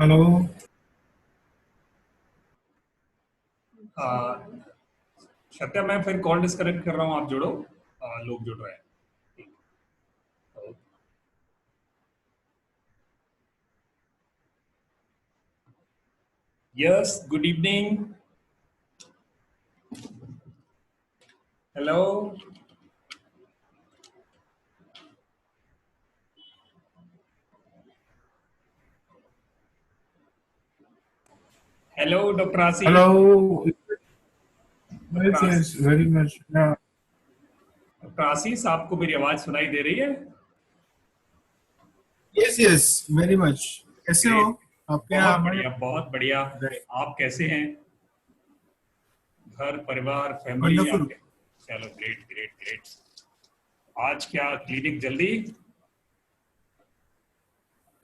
Hello. Satya, मैं फिर call disconnect कर रहा हूँ, आप जुड़ो। लोग जुड़ रहे हैं। Yes, good evening. Hello. Hello doctor Ashish. Hello. Doctor yes yes Ashish, very much. Doctor Ashish, आपको मेरी आवाज सुनाई दे रही है? Yes yes very much. कैसे हो? ग्रेट। आपके यहाँ बहुत हमारे बढ़िया, बहुत बढ़िया। राइट। आप कैसे हैं? घर परिवार फैमिली वंडरफुल। आपके? चलो, ग्रेट ग्रेट ग्रेट। आज क्या क्लिनिक जल्दी?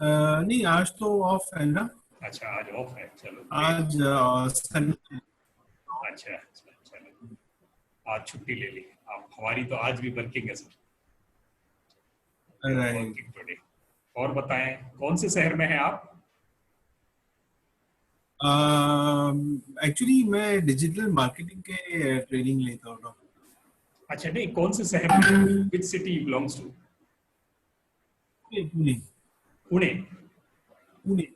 नहीं, आज तो ऑफ है ना। अच्छा, आज ऑफ है, चलो ग्रेट। आज संडे। अच्छा अच्छा, चलो, आज छुट्टी ले ली। आप हमारी तो आज भी वर्किंग है सर। We are right. Working today. और बताएं, कौन से शहर में हैं आप? एक्चुअली मैं डिजिटल मार्केटिंग के ट्रेनिंग लेता हूँ। अच्छा, नहीं, कौन से शहर में? Which city belongs to? Pune. Pune. Pune.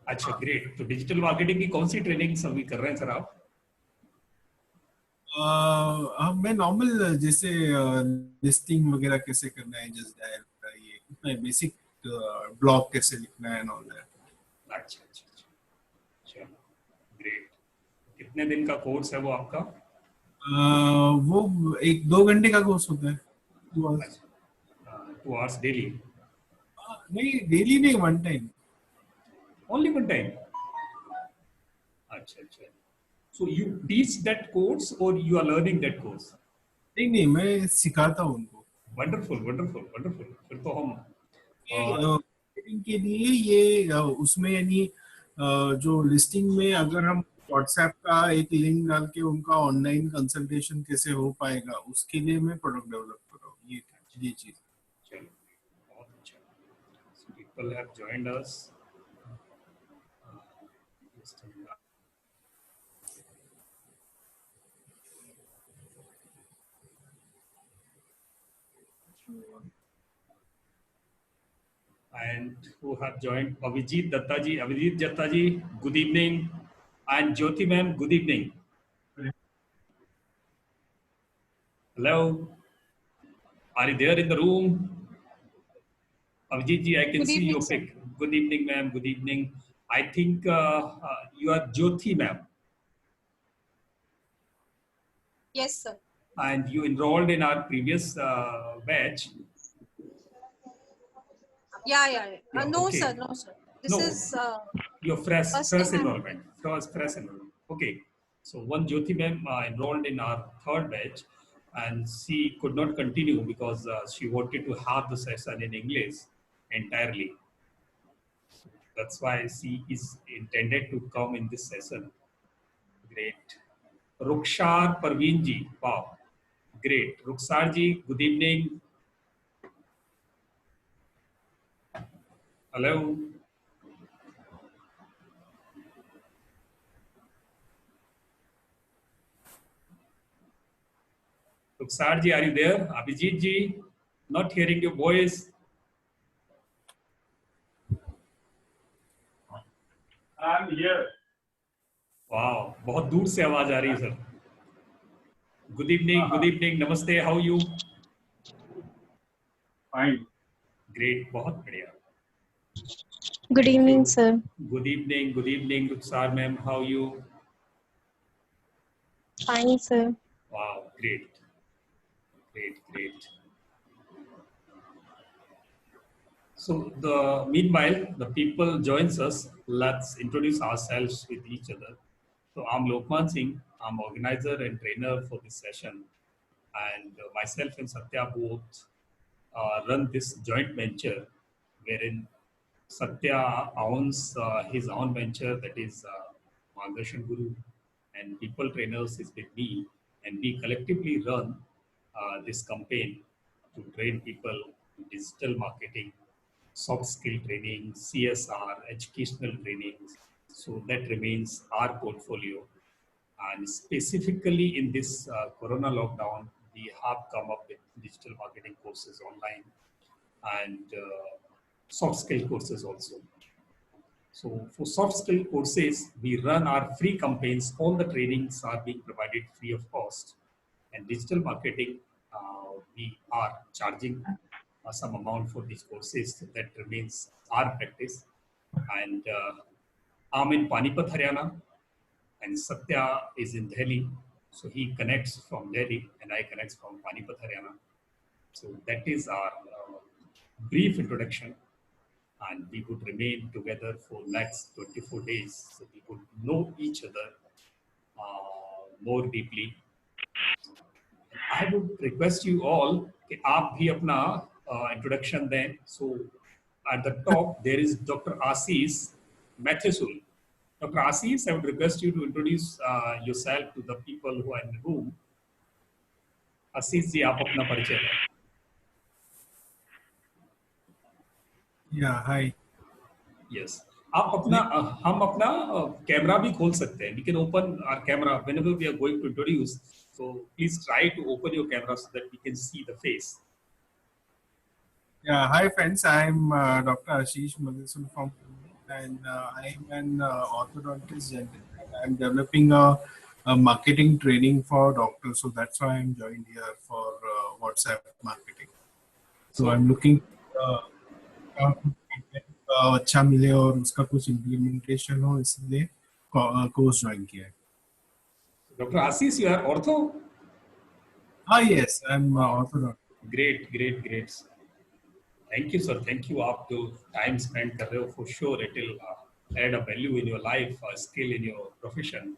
अच्छा, हाँ। ग्रेट। तो डिजिटल मार्केटिंग की कौन सी ट्रेनिंग अभी कर रहे हैं सर आप? मैं नॉर्मल जैसे लिस्टिंग वगैरह कैसे करना है, जस्ट डायल ये बेसिक ब्लॉग कैसे लिखना है, ऑल दैट। अच्छा अच्छा अच्छा, चलो ग्रेट। कितने दिन का कोर्स है वो आपका? वो 1-2 घंटे का कोर्स होता है। 2 hours। अच्छा, 2 आवर्स डेली? नहीं, डेली नहीं, one time. Only one time? अच्छा अच्छा। So you teach that course और you are learning that course? नहीं नहीं, मैं सिखाता हूँ उनको। Wonderful wonderful wonderful. फिर तो हम मार्केटिंग के लिए ये उसमें यानी जो लिस्टिंग में अगर हम व्हाट्सएप का एक लिंक डाल के उनका ऑनलाइन कंसल्टेशन कैसे हो पाएगा, उसके लिए मैं प्रोडक्ट डेवलप कर रहा हूँ, ये चीज। चलो, बहुत अच्छा। People have joined us. And who have joined: Abhijit Datta ji. Abhijit Datta ji, good evening. And Jyoti ma'am, good evening. Hello, are you there in the room? Abhijit ji, I can Good see evening, your sir. pic. Good evening, ma'am. Good evening. I think you are Jyoti ma'am, Yes, sir. and you enrolled in our previous batch. Yeah. No, sir. Okay. No, sir. This No, is your fresh first fresh time I'm. enrollment. Fresh enrollment. Okay. So one Jyoti ma'am enrolled in our third batch, and she could not continue because she wanted to have the session in English entirely. That's why she is intended to come in this session. Great. Rukshar Parveen ji. Wow. Great. Rukshar ji, good evening. Hello. Rukshar ji, are you there? Abhijit ji, not hearing your voice. I'm here. वाह, बहुत दूर से आवाज आ रही है sir. Good evening, good evening, नमस्ते, how you? Fine. Great, बहुत बढ़िया। Good thank you. evening, sir. Good evening Rukhsar ma'am, how you? Fine, sir. वाह, great great great. So the meanwhile the people joins us. Let's introduce ourselves with each other. So I'm Lokman Singh. I'm organizer and trainer for this session, and myself and Satya both run this joint venture wherein Satya owns his own venture, that is Margdarshan Guru, and People Trainers is with me, and we collectively run this campaign to train people in digital marketing soft skill training, CSR, educational trainings. So that remains our portfolio. And specifically in this Corona lockdown, we have come up with digital marketing courses online and soft skill courses also. So for soft skill courses, we run our free campaigns. All the trainings are being provided free of cost. And digital marketing, we are charging some amount for these courses. So that remains our practice. And I'm in Panipat, Haryana, and Satya is in Delhi. So he connects from Delhi, and I connect from Panipat, Haryana. So that is our brief introduction, and we would remain together for next 24 days. So we would know each other more deeply. I would request you all कि आप भी अपना introduction दें. So at the top there is Dr. Ashish Mathesul. Dr. Ashish, I would request you to introduce yourself to the people who are in the room. Ashish जी, आप अपना परिचय दें. Yeah, hi. Yes. आप अपना हम अपना camera भी खोल सकते हैं. We can open our camera whenever we are going to introduce. So please try to open your camera so that we can see the face. Yeah, hi friends. I'm Dr. Ashish Madhusun from Pune, and I'm an orthodontist and I'm developing a marketing training for doctors. So that's why I'm joined here for WhatsApp marketing. So I'm looking अच्छा मिले और उसका कुछ implementation हो, इसलिए course join किया है. Dr. Ashish, you are ortho? Yes, I'm orthodontist. Great, great, great. Thank you, sir. Thank you. आप जो time spend कर रहे हो, for sure it will add a value in your life, a skill in your profession.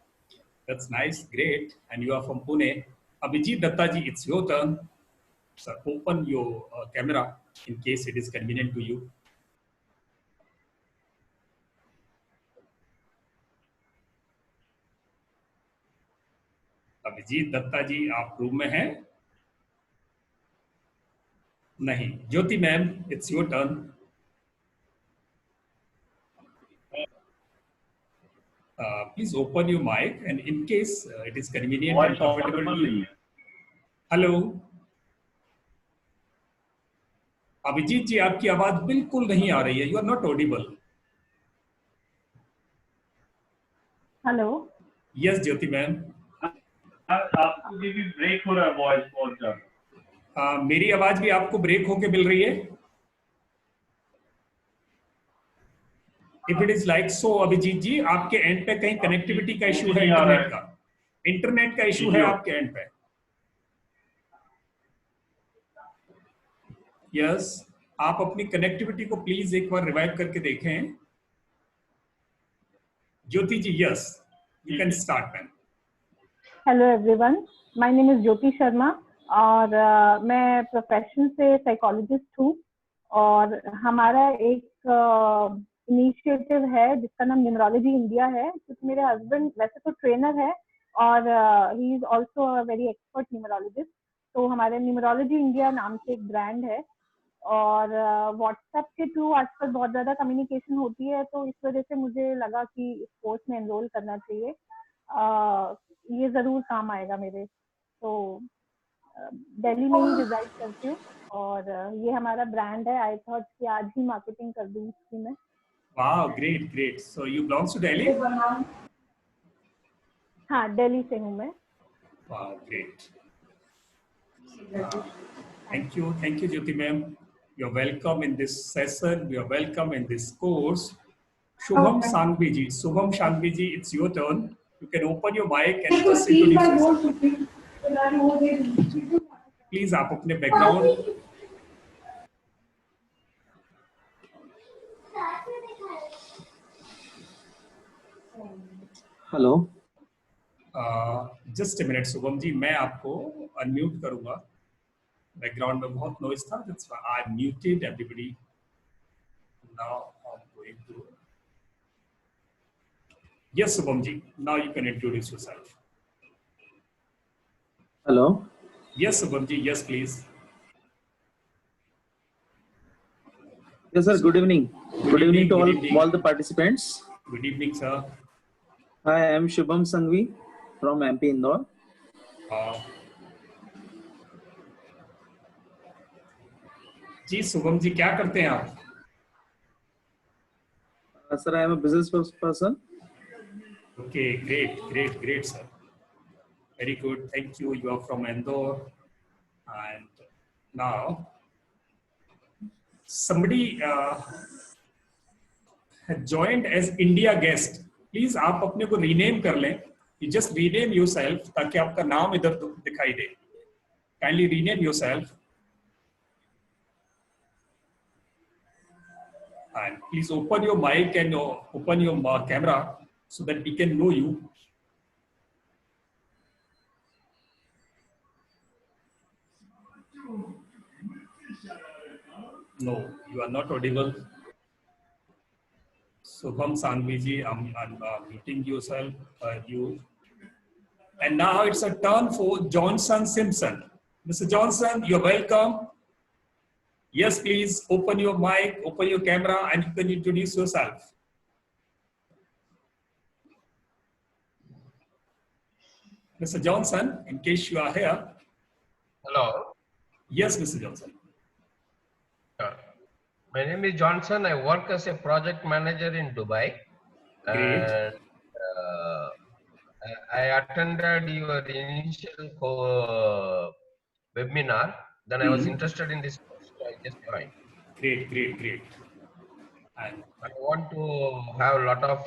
That's nice, great. And you are from Pune. Abhijit Dattaji, it's your turn. Sir, open your camera in case it is convenient to you. Abhijit Dutta जी, आप room में हैं? नहीं. ज्योति ma'am, it's your turn. Please open your mic, and in case it is convenient and comfortable to you. Hello. Abhijit ji, आपकी आवाज बिल्कुल नहीं आ रही है. You are not audible. Hello. Yes, Jyoti ma'am. आपको भी ब्रेक हो रहा है वॉइस बहुत ज्यादा. मेरी आवाज भी आपको ब्रेक होके मिल रही है? If it is like so, Abhijit जी, आपके एंड पे कहीं कनेक्टिविटी का इशू है, इंटरनेट का? इंटरनेट का इशू है आपके एंड पे? यस, आप अपनी कनेक्टिविटी को प्लीज एक बार रिवाइव करके देखें. Jyoti ji, yes, you can start ma'am. Hello everyone, my name is Jyoti Sharma और मैं प्रोफेशन से साइकोलॉजिस्ट हूँ और हमारा एक इनिशिएटिव है जिसका नाम न्यूमरोलॉजी इंडिया है, क्योंकि मेरे हस्बैंड वैसे तो ट्रेनर है और he is also a very expert numerologist. तो हमारे न्यूमरोलॉजी इंडिया नाम से एक ब्रांड है और व्हाट्सएप के थ्रू आजकल बहुत ज़्यादा कम्युनिकेशन होती है, तो इस वजह से मुझे लगा कि इस कोर्स में एनरोल करना चाहिए. ये ज़रूर काम आएगा मेरे. तो दिल्ली में ही रिजाइड करती हूँ और ये हमारा ब्रांड है. आई थॉट कि आज ही मार्केटिंग कर दूँ इसकी मैं. Wow, great, great. So you belongs to Delhi? हाँ, दिल्ली से हूँ मैं. Wow, great. Thank you, Jyoti ma'am. You're welcome in this session. You're welcome in this course. Shubham Sangvi ji. Shubham Sangvi ji, it's your turn. You can open your mic and just introduce yourself. Please, आप अपने background. Hello. Just a minute Shubham ji, मैं आपको unmute करूंगा. Background में बहुत noise था. That's why I muted everybody. Now I am going to. Yes Shubham ji, now you can introduce yourself. Hello. Yes Shubham ji, yes please. Yes, sir. Good evening. Good evening to Good all, evening. all the participants. Good evening, sir. Hi, I am Shubham Sanghvi from MP Indore. Uh, जी शुभम जी क्या करते हैं आप? Sir, I am a business person. Okay, great, sir. Very good. Thank you. You are from Indore, and now somebody had joined as India guest. Please आप अपने को rename कर लें. You just rename yourself ताकि आपका नाम इधर दिखाई दे. Kindly rename yourself. And please open your mic and open your camera so that we can know you. No, you are not audible. Subham Sanviji, I'm muting yourself, you. And now it's a turn for Johnson Simpson. Mr. Johnson, you're welcome. Yes, please open your mic, open your camera, and you can introduce yourself. Mr. Johnson, in case you are here. Hello. Yes, Mr. Johnson. My name is Johnson. I work as a project manager in Dubai. Great. And I attended your initial webinar. Then I was interested in this course, so I just joined. Great. And I want to have a lot of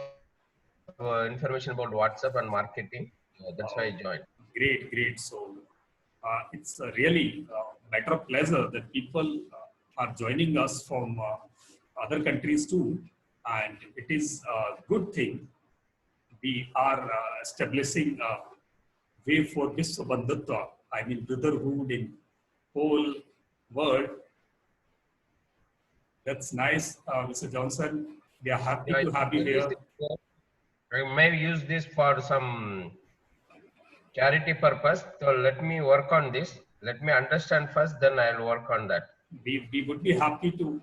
information about WhatsApp and marketing. That's why I joined. Great. So it's a really matter of pleasure that people are joining us from other countries too, and it is a good thing. We are establishing a way for Vishwa Bandhutva, I mean brotherhood in whole world. That's nice, Mr. Johnson. We are happy to have you here. I may use this for some charity purpose. So let me work on this. Let me understand first, then I'll work on that. We would be happy to,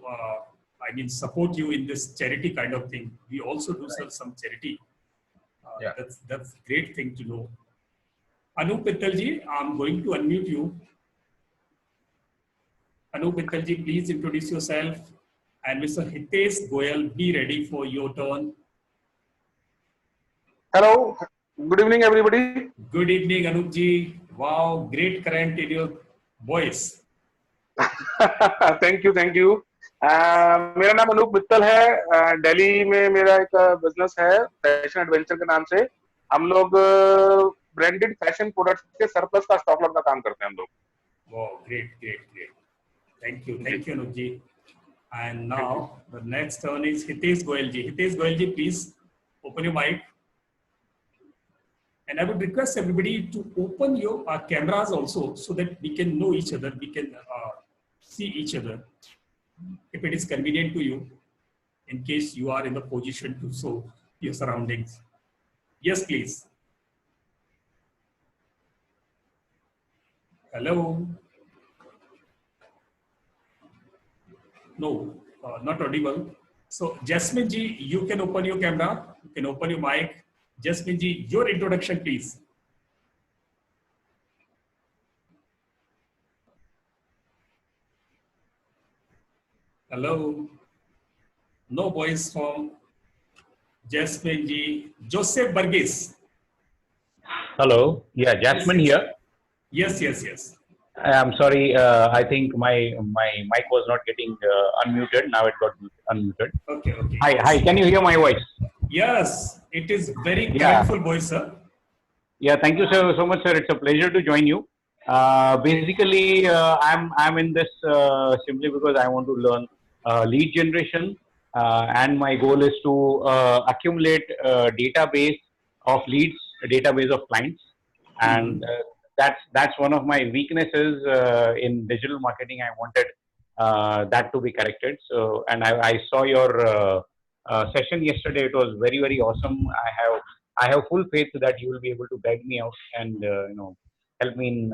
support you in this charity kind of thing. We also do some charity. Yeah. That's great thing to know. Anup Pittalji, I'm going to unmute you. Anup Pittalji, please introduce yourself. And Mr. Hitesh Goyal, be ready for your turn. Hello, good evening, everybody. Good evening, Anupji. Wow, great current in your voice. Thank you मेरा नाम अनूप मित्तल है। दिल्ली में मेरा एक business है fashion adventure के नाम से। हम लोग ब्रांडेड फैशन प्रोडक्ट्स के सरप्लस का स्टॉक लॉट का काम करते हैं हम लोग। Wow, great. Thank you, Anupji. And now the next turn is Hitesh Goyalji. Hitesh Goyalji, please open your mic. And I would request everybody to open your cameras also so that we can know each other, we can see each other if it is convenient to you, in case you are in the position to show your surroundings. Yes, please. Hello. No, not audible. So Jasmine ji, you can open your camera, you can open your mic. Jasmine ji, your introduction, please. Hello. No voice from Jasmine ji. Joseph Burgess. Hello. Yeah, Jasmine here. Yes. I'm sorry. I think my mic was not getting unmuted. Now it got unmuted. Okay. Hi. Can you hear my voice? Yes, it is very grateful voice, sir. Yeah. Thank you so much, sir. It's a pleasure to join you. Basically, I'm in this simply because I want to learn lead generation, and my goal is to accumulate a database of leads, a database of clients, and that's one of my weaknesses in digital marketing. I wanted that to be corrected. So, and I saw your session yesterday. It was very awesome. I have full faith that you will be able to guide me out and help me in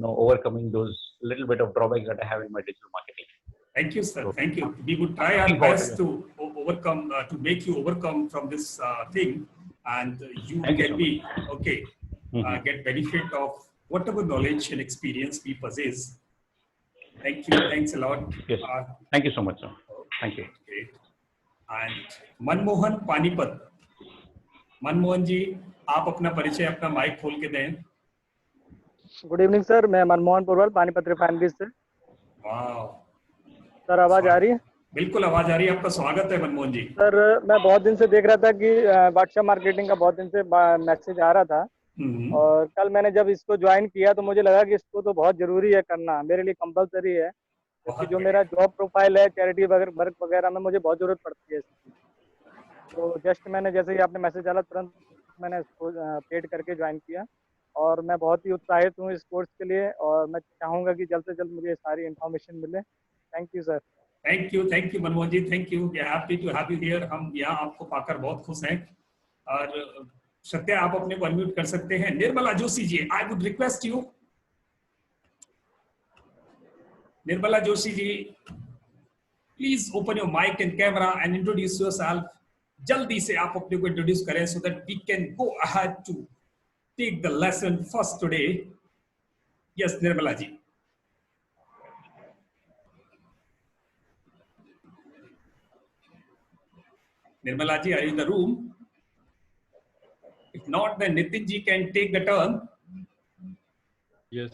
overcoming those little bit of drawbacks that I have in my digital marketing. Thank you, sir. So, Thank you. We would try our looking forward best to to overcome, to make you overcome from this thing, and you Thank you can so be okay, Mhm. get benefit of whatever knowledge and experience we possess. Thank you. Thanks a lot. Yes. Thank you so much, sir. Thank you. Great. And Manmohan Panipat, Manmohan जी, आप अपना परिचय, अपना mic खोल के दें. Good evening sir, मैं Manmohan Purwal Panipat refinery से। वाह सर आवाज आ रही है? बिल्कुल आवाज आ रही है, आपका स्वागत है मनमोहन जी। सर मैं बहुत दिन से देख रहा था कि व्हाट्सएप मार्केटिंग का बहुत दिन से मैसेज आ रहा था, और कल मैंने जब इसको ज्वाइन किया तो मुझे लगा कि इसको तो बहुत जरूरी है करना, मेरे लिए कंपलसरी है, क्योंकि जो मेरा जॉब प्रोफाइल है चैरिटी वर्क वगैरह में मुझे बहुत जरूरत पड़ती है इसकी। तो जस्ट मैंने जैसे ही आपने मैसेज डाला तुरंत मैंने इसको पेड करके ज्वाइन किया, और मैं बहुत ही उत्साहित हूँ इस कोर्स के लिए, और मैं चाहूँगा कि जल्द से जल्द मुझे सारी इन्फॉर्मेशन मिले। Thank you sir. Thank you Manmohan ji, thank you. We are happy to have you here. हम यहाँ आपको पाकर बहुत खुश हैं। और सत्या, आप अपने को अनम्यूट कर सकते हैं। Nirmala Joshi ji, I would request you. Nirmala Joshi ji, please open your mic and camera and introduce yourself. जल्दी से आप अपने को इंट्रोड्यूस करें so that we can go ahead to take the lesson first today. Yes Nirmala ji. Nirmala ji, are you in the room? If not, then Nitin ji can take the turn. Yes,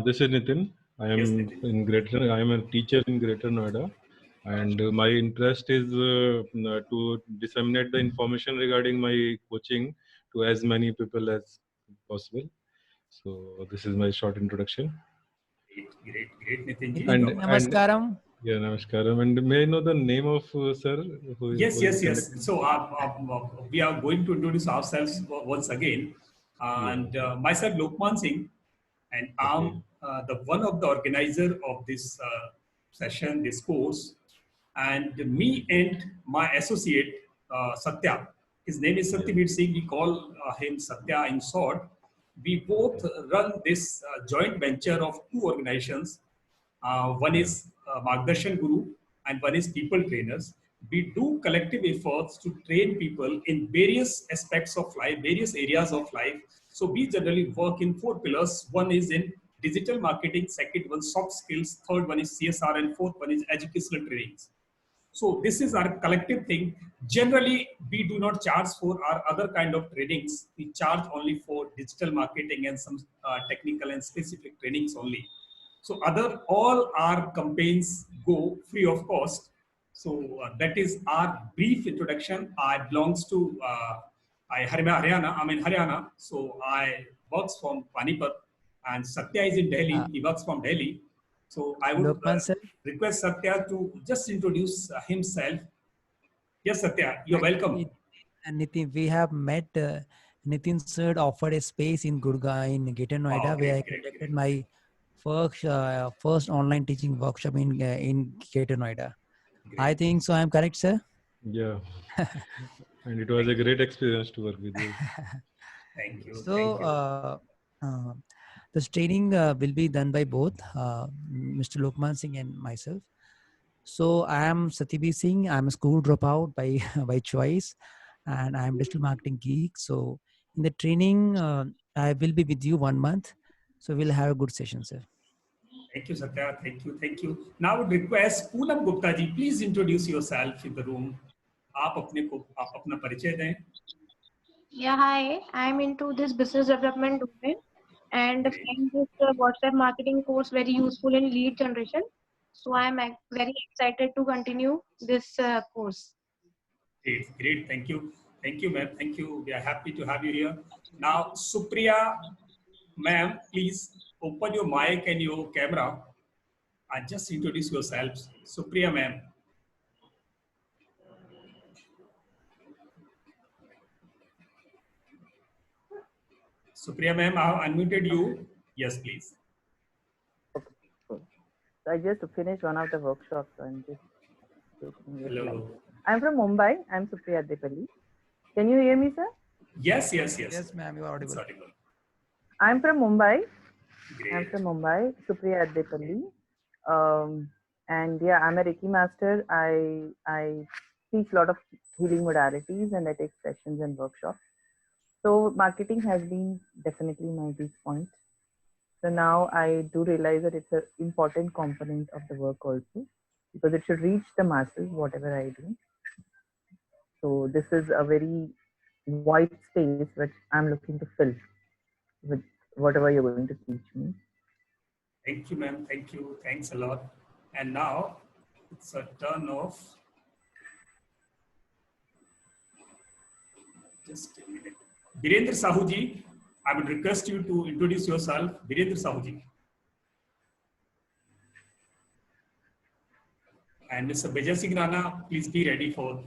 this is Nitin. I am in Greater. I am a teacher in Greater Noida, and my interest is to disseminate the information regarding my coaching to as many people as possible. So this is my short introduction. Great, Nitin ji. Namaskaram. Yeah, namaskaram. And may I know the name of sir? Yes. So we are going to introduce ourselves once again. And myself, Lokman Singh, and I'm the one of the organizer of this session, this course. And me and my associate, Satya, his name is Satyabir Singh, we call him Satya in short. We both run this joint venture of two organizations. One is Margdarshan Guru and one is People Trainers. We do collective efforts to train people in various aspects of life, various areas of life. So we generally work in 4 pillars. One is in digital marketing, second one soft skills, third one is CSR, and fourth one is educational trainings. So this is our collective thing. Generally, we do not charge for our other kind of trainings. We charge only for digital marketing and some technical and specific trainings only. So all our campaigns go free of cost. So that is our brief introduction. I belongs to Haryana. I'm in Haryana. So I works from Panipat, and Satya is in Delhi. He works from Delhi. So I would request Satya to just introduce himself. Yes, Satya, you're welcome. Nitin, we have met. Nitin sir offered a space in Gurgaon, in Greater Noida, where I conducted my first online teaching workshop in Greater Noida. Great. I think so. I am correct, sir? Yeah. And it was a great experience to work with you. Thank you. So this training will be done by both Mr. Lokman Singh and myself. So I am Satyabir Singh. I am a school dropout by choice, and I am digital marketing geek. So in the training, I will be with you 1 month. So we'll have a good session, sir. Thank you, Satya. Thank you. Now I would request Poonam Gupta ji, please introduce yourself in the room. आप अपना परिचय दें. Yeah, hi. I'm into this business development domain, and I find this WhatsApp marketing course very useful in lead generation. So I'm very excited to continue this course. Great. Thank you, ma'am. Thank you. We are happy to have you here. Now, Supriya, ma'am, please open your mic and your camera and just introduce yourselves. Supriya, ma'am. Supriya, ma'am, I have unmuted you. Yes, please. Okay, cool. So I just finished one of the workshops. So I'm just hello. I'm from Mumbai. I'm Supriya Depalli. Can you hear me, sir? Yes. Yes, ma'am, you are audible. I'm from Mumbai. Great. I'm from Mumbai, Supriya Depalli. And yeah, I'm a Reiki master. I teach a lot of healing modalities and I take sessions and workshops. So marketing has been definitely my weak point. So now I do realize that it's an important component of the work also, because it should reach the masses, whatever I do. So this is a very wide space which I'm looking to fill with whatever you're going to teach me. Thank you, ma'am. Thank you. Thanks a lot. And now it's a turn of, just a minute. Birendra Sahuji, I would request you to introduce yourself. Birendra Sahuji. And Mr. Bijay Singh Rana, please be ready for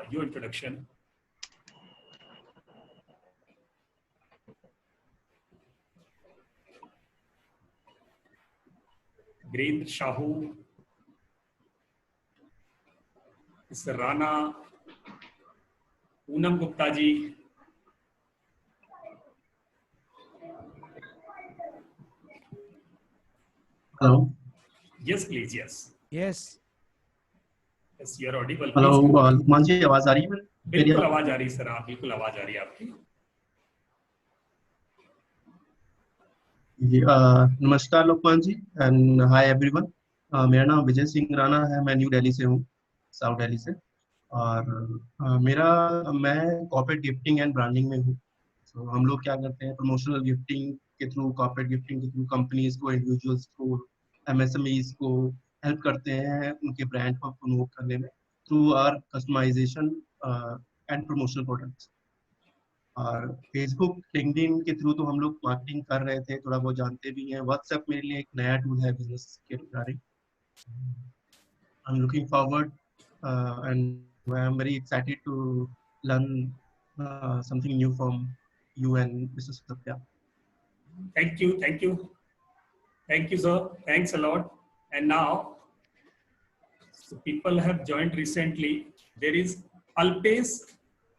your introduction. Birendra Shahu, Mr. Rana, Poonam Gupta ji. Hello. Yes, please. Yes. Yes. Yes, you are audible. Hello. Lukman जी आवाज आ रही है? बिल्कुल आवाज आ रही है sir, आप बिल्कुल आवाज आ रही है आपकी. नमस्कार लुकमान जी एंड हाय एवरीवन. मेरा नाम विजय सिंह राणा है. मैं न्यू दिल्ली से हूँ, साउथ दिल्ली से. और मैं कॉर्पोरेट गिफ्टिंग एंड ब्रांडिंग में हूँ. तो हम लोग क्या करते हैं, प्रमोशनल गिफ्टिंग के थ्रू, कॉर्पोरेट गिफ्टिंग के थ्रू कंपनीज को, इंडिविजुअल्स को, एमएसएमईज को हेल्प करते हैं उनके ब्रांड को प्रमोट करने में through our customization and promotional products. और फेसबुक, लिंक्डइन के थ्रू तो हम लोग मार्केटिंग कर रहे थे, थोड़ा बहुत जानते भी हैं. व्हाट्सएप मेरे लिए एक नया टूल है बिजनेस के regarding. I am looking forward and I am very excited to learn something new from you and Mr. Satya. Thank you, thank you. Thank you, sir. Thanks a lot. And now, so people have joined recently. There is Alpesh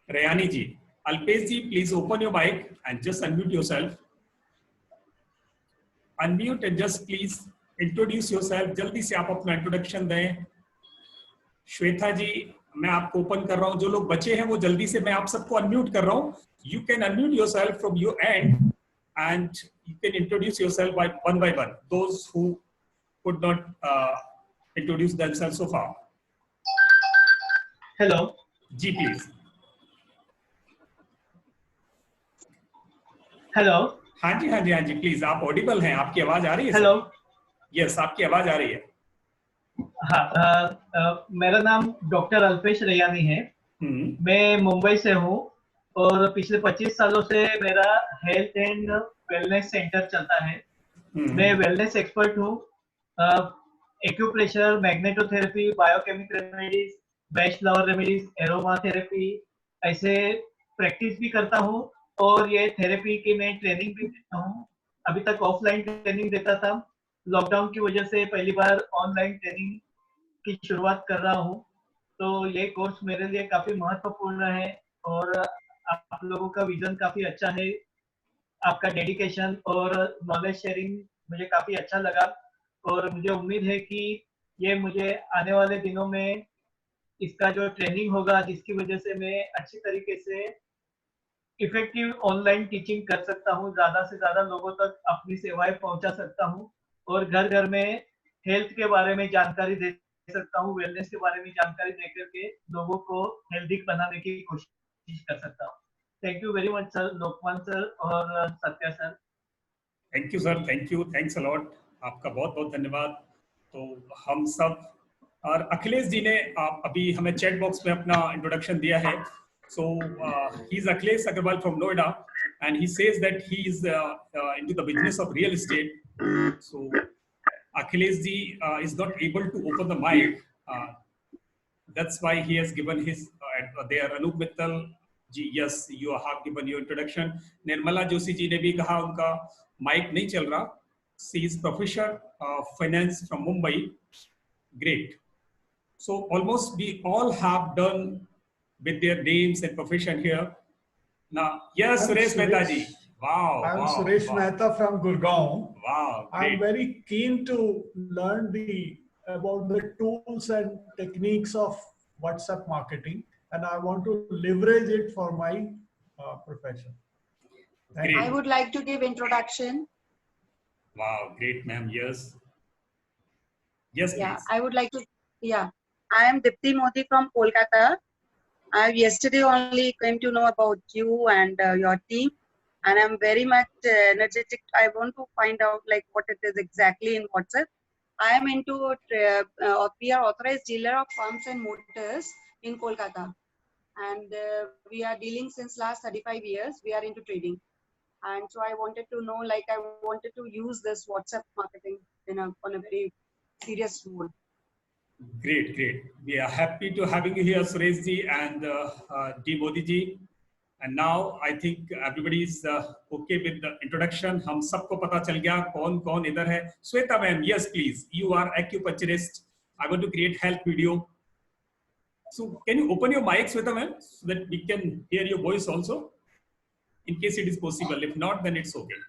Rayani ji. Alpesh ji, please open your mic and just unmute yourself. Unmute and just please introduce yourself. जल्दी से आप अपना introduction दें. श्वेता जी, मैं आपको open कर रहा हूं. जो लोग बचे हैं वो जल्दी से, मैं आप सबको अनम्यूट कर रहा हूं. You can unmute yourself from your end and you can introduce yourself by one, those who could not introduce themselves so far. Hello. Ji, please. Hello. हाँ जी, please. आप ऑडिबल हैं, आपकी आवाज आ रही है? Hello. Yes, आपकी आवाज आ रही है. हाँ, मेरा नाम डॉक्टर अल्पेश रैयानी है. मैं मुंबई से हूँ और पिछले 25 सालों से मेरा हेल्थ एंड वेलनेस सेंटर चलता है. मैं वेलनेस एक्सपर्ट हूँ. Acupressure, magnetotherapy, biochemical remedies, best flower remedies, aroma therapy, ऐसे प्रैक्टिस भी करता हूँ. और ये थेरेपी की मैं ट्रेनिंग भी देता हूँ. अभी तक ऑफलाइन ट्रेनिंग देता था. लॉकडाउन की वजह से पहली बार ऑनलाइन ट्रेनिंग की शुरुआत कर रहा हूँ. तो ये कोर्स मेरे लिए काफी महत्वपूर्ण है और आप लोगों का विजन काफी अच्छा है. आपका डेडिकेशन और नॉलेज शेयरिंग मुझे काफी अच्छा लगा और मुझे उम्मीद है कि ये मुझे आने वाले दिनों में इसका जो ट्रेनिंग होगा, जिसकी वजह से मैं अच्छी तरीके से इफेक्टिव ऑनलाइन टीचिंग कर सकता हूँ, ज्यादा से ज्यादा लोगों तक अपनी सेवाएं पहुंचा सकता हूँ और घर घर में हेल्थ के बारे में जानकारी दे सकता हूँ, वेलनेस के बारे में जानकारी देकर के लोगों को हेल्दी बनाने की कोशिश कर सकता हूँ. Thank you very much sir, Lokman sir और Satya sir. Thank you sir, thank you, thanks a lot. आपका बहुत बहुत धन्यवाद. तो हम सब, और अखिलेश जी ने अभी हमें चैट बॉक्स में अपना इंट्रोडक्शन दिया है. So he is Akhilesh Agarwal from Noida, and he says that he is into the business of real estate. So Akhilesh ji is not able to open the mic. That's why he has given his there. Anup Mittal ji, yes, you have given your introduction. Nirmala Joshi ji ने भी कहा उनका mic नहीं चल रहा. She is professor of finance from Mumbai. Great. So almost we all have done with their names and profession here. Now, yes, Suresh Mehta ji. Wow. I'm Suresh Mehta from Gurgaon. Wow. I'm very keen to learn the about the tools and techniques of WhatsApp marketing, and I want to leverage it for my profession. Thank you. I would like to give introduction. Wow, great, ma'am. Yes. Yes, please. Yeah, I would like to. Yeah, I am Dipti Modi from Kolkata. I yesterday only came to know about you and your team, and I'm very much energetic. I want to find out like what it is exactly in WhatsApp. I am into, we are authorized dealer of pumps and motors in Kolkata, and we are dealing since last 35 years. We are into trading, and so I wanted to know, like, I wanted to use this WhatsApp marketing on a very serious mode. Great, great. We are happy to having you here, Suresh ji and D Modi ji. And now I think everybody is okay with the introduction. हम सबको पता चल गया कौन कौन इधर है. Sweta ma'am, yes please. You are acupuncturist. I want to create health video. So can you open your mic, Sweta ma'am, so that we can hear your voice also, in case it is possible. If not, then it's okay.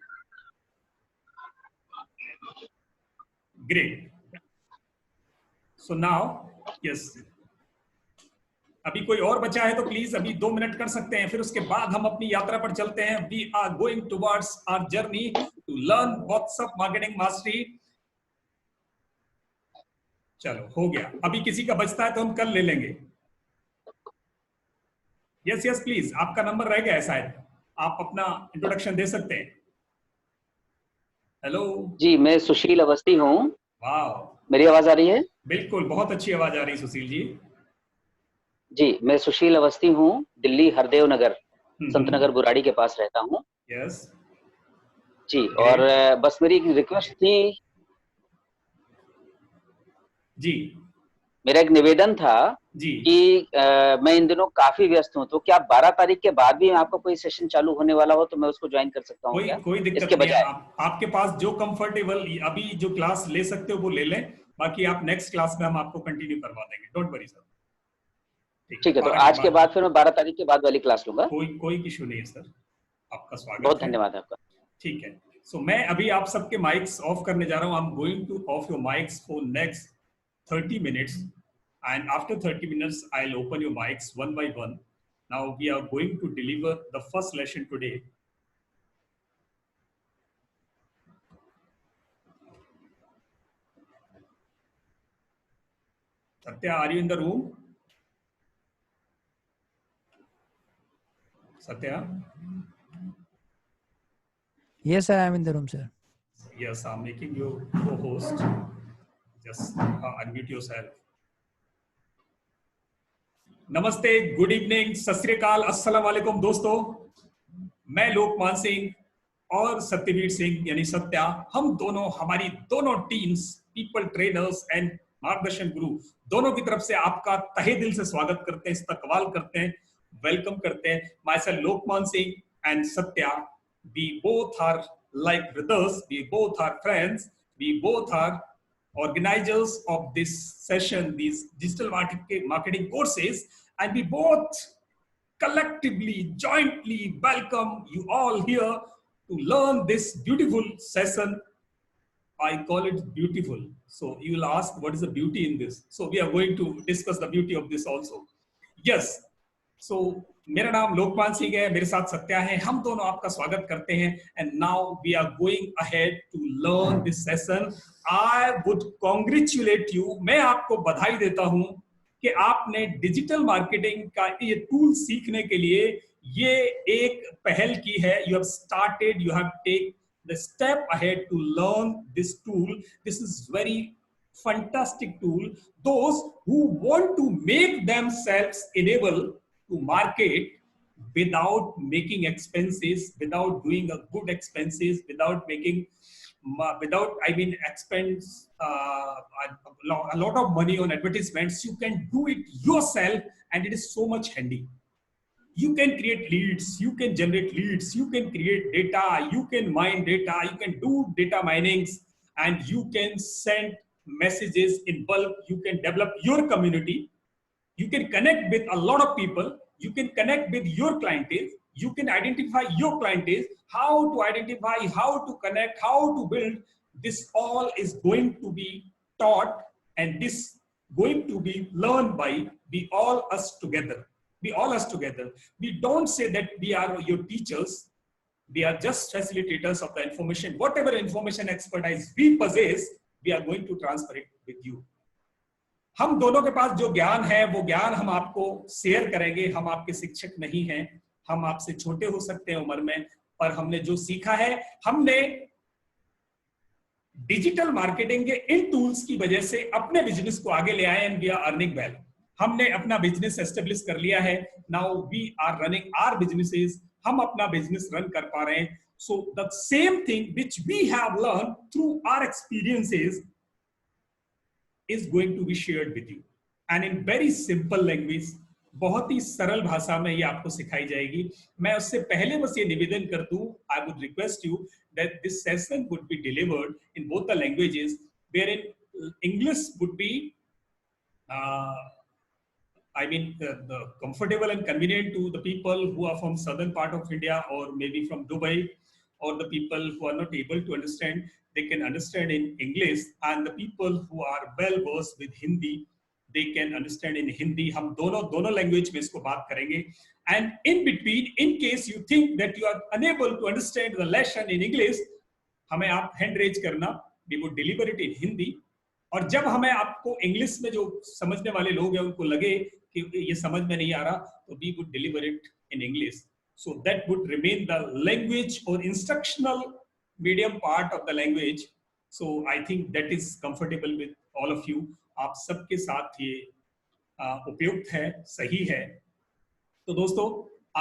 Great. So now, yes. अभी कोई और बचा है तो please अभी 2 minute कर सकते हैं, फिर उसके बाद हम अपनी यात्रा पर चलते हैं. We are going towards our journey to learn WhatsApp marketing mastery. चलो हो गया. अभी किसी का बचता है तो हम कल ले लेंगे. यस यस प्लीज, आपका नंबर रह गया है शायद, आप अपना इंट्रोडक्शन दे सकते हैं. हेलो जी, मैं सुशील अवस्थी हूँ. वाह, मेरी आवाज आ रही है? बिल्कुल, बहुत अच्छी आवाज आ रही है सुशील जी. जी, मैं सुशील अवस्थी हूँ, दिल्ली हरदेव नगर, संत नगर बुराड़ी के पास रहता हूँ. यस जी, और बस मेरी एक रिक्वेस्ट थी जी, मेरा एक निवेदन था जी कि मैं इन दिनों काफी व्यस्त हूँ, तो क्या 12 तारीख के बाद भी आपका कोई सेशन चालू होने वाला हो तो मैं उसको ज्वाइन कर सकता हूँ? कोई दिक्कत नहीं है. आपके पास जो कंफर्टेबल अभी जो क्लास ले सकते हो वो ले लें, बाकी आप नेक्स्ट क्लास में हम आपको कंटिन्यू करवा देंगे. Don't worry sir. ठीक है, तो आज के बाद फिर मैं 12 तारीख के बाद वाली क्लास लूंगा. कोई इशू नहीं है सर, आपका स्वागत. बहुत धन्यवाद आपका. ठीक है. सो मैं अभी आप सबके माइक्स ऑफ करने जा रहा हूँ. आई am going two of your mics for next 30 minutes, and after 30 minutes I'll open your mics one by one. Now we are going to deliver the first lesson today. Satya, are you in the room? Satya? Yes, I am in the room, sir. Yes, I'm making you co-host. Just unmute yourself. नमस्ते, good evening, सत श्री अकाल, अस्सलाम वालेकुम दोस्तों. मैं लोकमान सिंह और सत्यवीर सिंह यानी सत्या, हम दोनों, हमारी दोनों टीम्स, पीपल ट्रेनर्स एंड मार्गदर्शन गुरु, दोनों की तरफ से आपका तहे दिल से स्वागत करते हैं, इस्तकबाल करते हैं, वेलकम करते हैं. Myself Lokman Singh and Satya, we both are like brothers, we both are friends, we both are organizers of this session, these digital marketing courses, and we both collectively, jointly welcome you all here to learn this beautiful session. I call it beautiful. So you will ask, what is the beauty in this? So we are going to discuss the beauty of this also. Yes. So मेरा नाम लोकमान सिंह है, मेरे साथ सत्या है, हम दोनों आपका स्वागत करते हैं. And now we are going ahead to learn this session. I would congratulate you, मैं आपको बधाई देता हूं कि आपने डिजिटल मार्केटिंग का ये टूल सीखने के लिए ये एक पहल की है. You have started, you have take the step ahead to learn this tool. This is very fantastic tool. Those who want to make themselves enable to market without making expenses, without doing a good expenses, without making, expense a lot of money on advertisements. You can do it yourself, and it is so much handy. You can create leads, you can generate leads, you can create data, you can mine data, you can do data minings, and you can send messages in bulk. You can develop your community. You can connect with a lot of people. You can connect with your clientele. You can identify your clientele, how to identify, how to connect, how to build. This all is going to be taught and this going to be learned by we all us together. We all us together. We don't say that we are your teachers. We are just facilitators of the information. Whatever information expertise we possess, we are going to transfer it with you. हम दोनों के पास जो ज्ञान है वो ज्ञान हम आपको शेयर करेंगे. हम आपके शिक्षक नहीं हैं, हम आपसे छोटे हो सकते हैं उम्र में, पर हमने जो सीखा है, हमने डिजिटल मार्केटिंग के इन टूल्स की वजह से अपने बिजनेस को आगे ले आए and we are earning well. हमने अपना बिजनेस एस्टेब्लिश कर लिया है. Now we are running our businesses. हम अपना बिजनेस रन कर पा रहे हैं. So the same thing which we have learn through our experiences is going to be shared with you and in very simple language. बहुत ही सरल भाषा में ये आपको सिखाई जाएगी. मैं उससे पहले बस ये निवेदन कर दूं, I would request you that this session would be delivered in both the languages, wherein English would be the comfortable and convenient to the people who are from southern part of India or maybe from Dubai, or the people who are not able to understand, they can understand in English, and the people who are well versed with Hindi, they can understand in Hindi. हम दोनों language में इसको बात करेंगे. And in between, in case you think that you are unable to understand the lesson in English, हमें आप hand raise करना, we would deliver it in Hindi. और जब हमें आपको इंग्लिश में जो समझने वाले लोग हैं उनको लगे कि ये समझ में नहीं आ रहा, तो we would deliver it in English. So that would remain the language or instructional medium part of the language. So I think that is comfortable with all of you. आप सबके साथ ये उपयुक्त है, सही है. तो दोस्तों,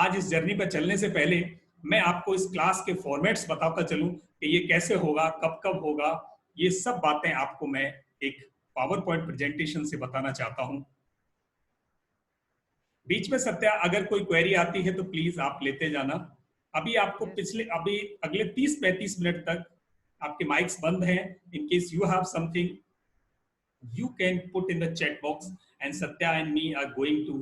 आज इस जर्नी पर चलने से पहले मैं आपको इस क्लास के फॉर्मेट्स बताता चलूं कि ये कैसे होगा, कब होगा. ये सब बातें आपको मैं एक पावर पॉइंट प्रेजेंटेशन से बताना चाहता हूं. बीच में सत्या अगर कोई क्वेरी आती है तो प्लीज आप लेते जाना. अभी आपको अगले 30-35 मिनट तक आपके माइक्स बंद हैं. इन case you have something you can put in the chat box and Satya and me are going to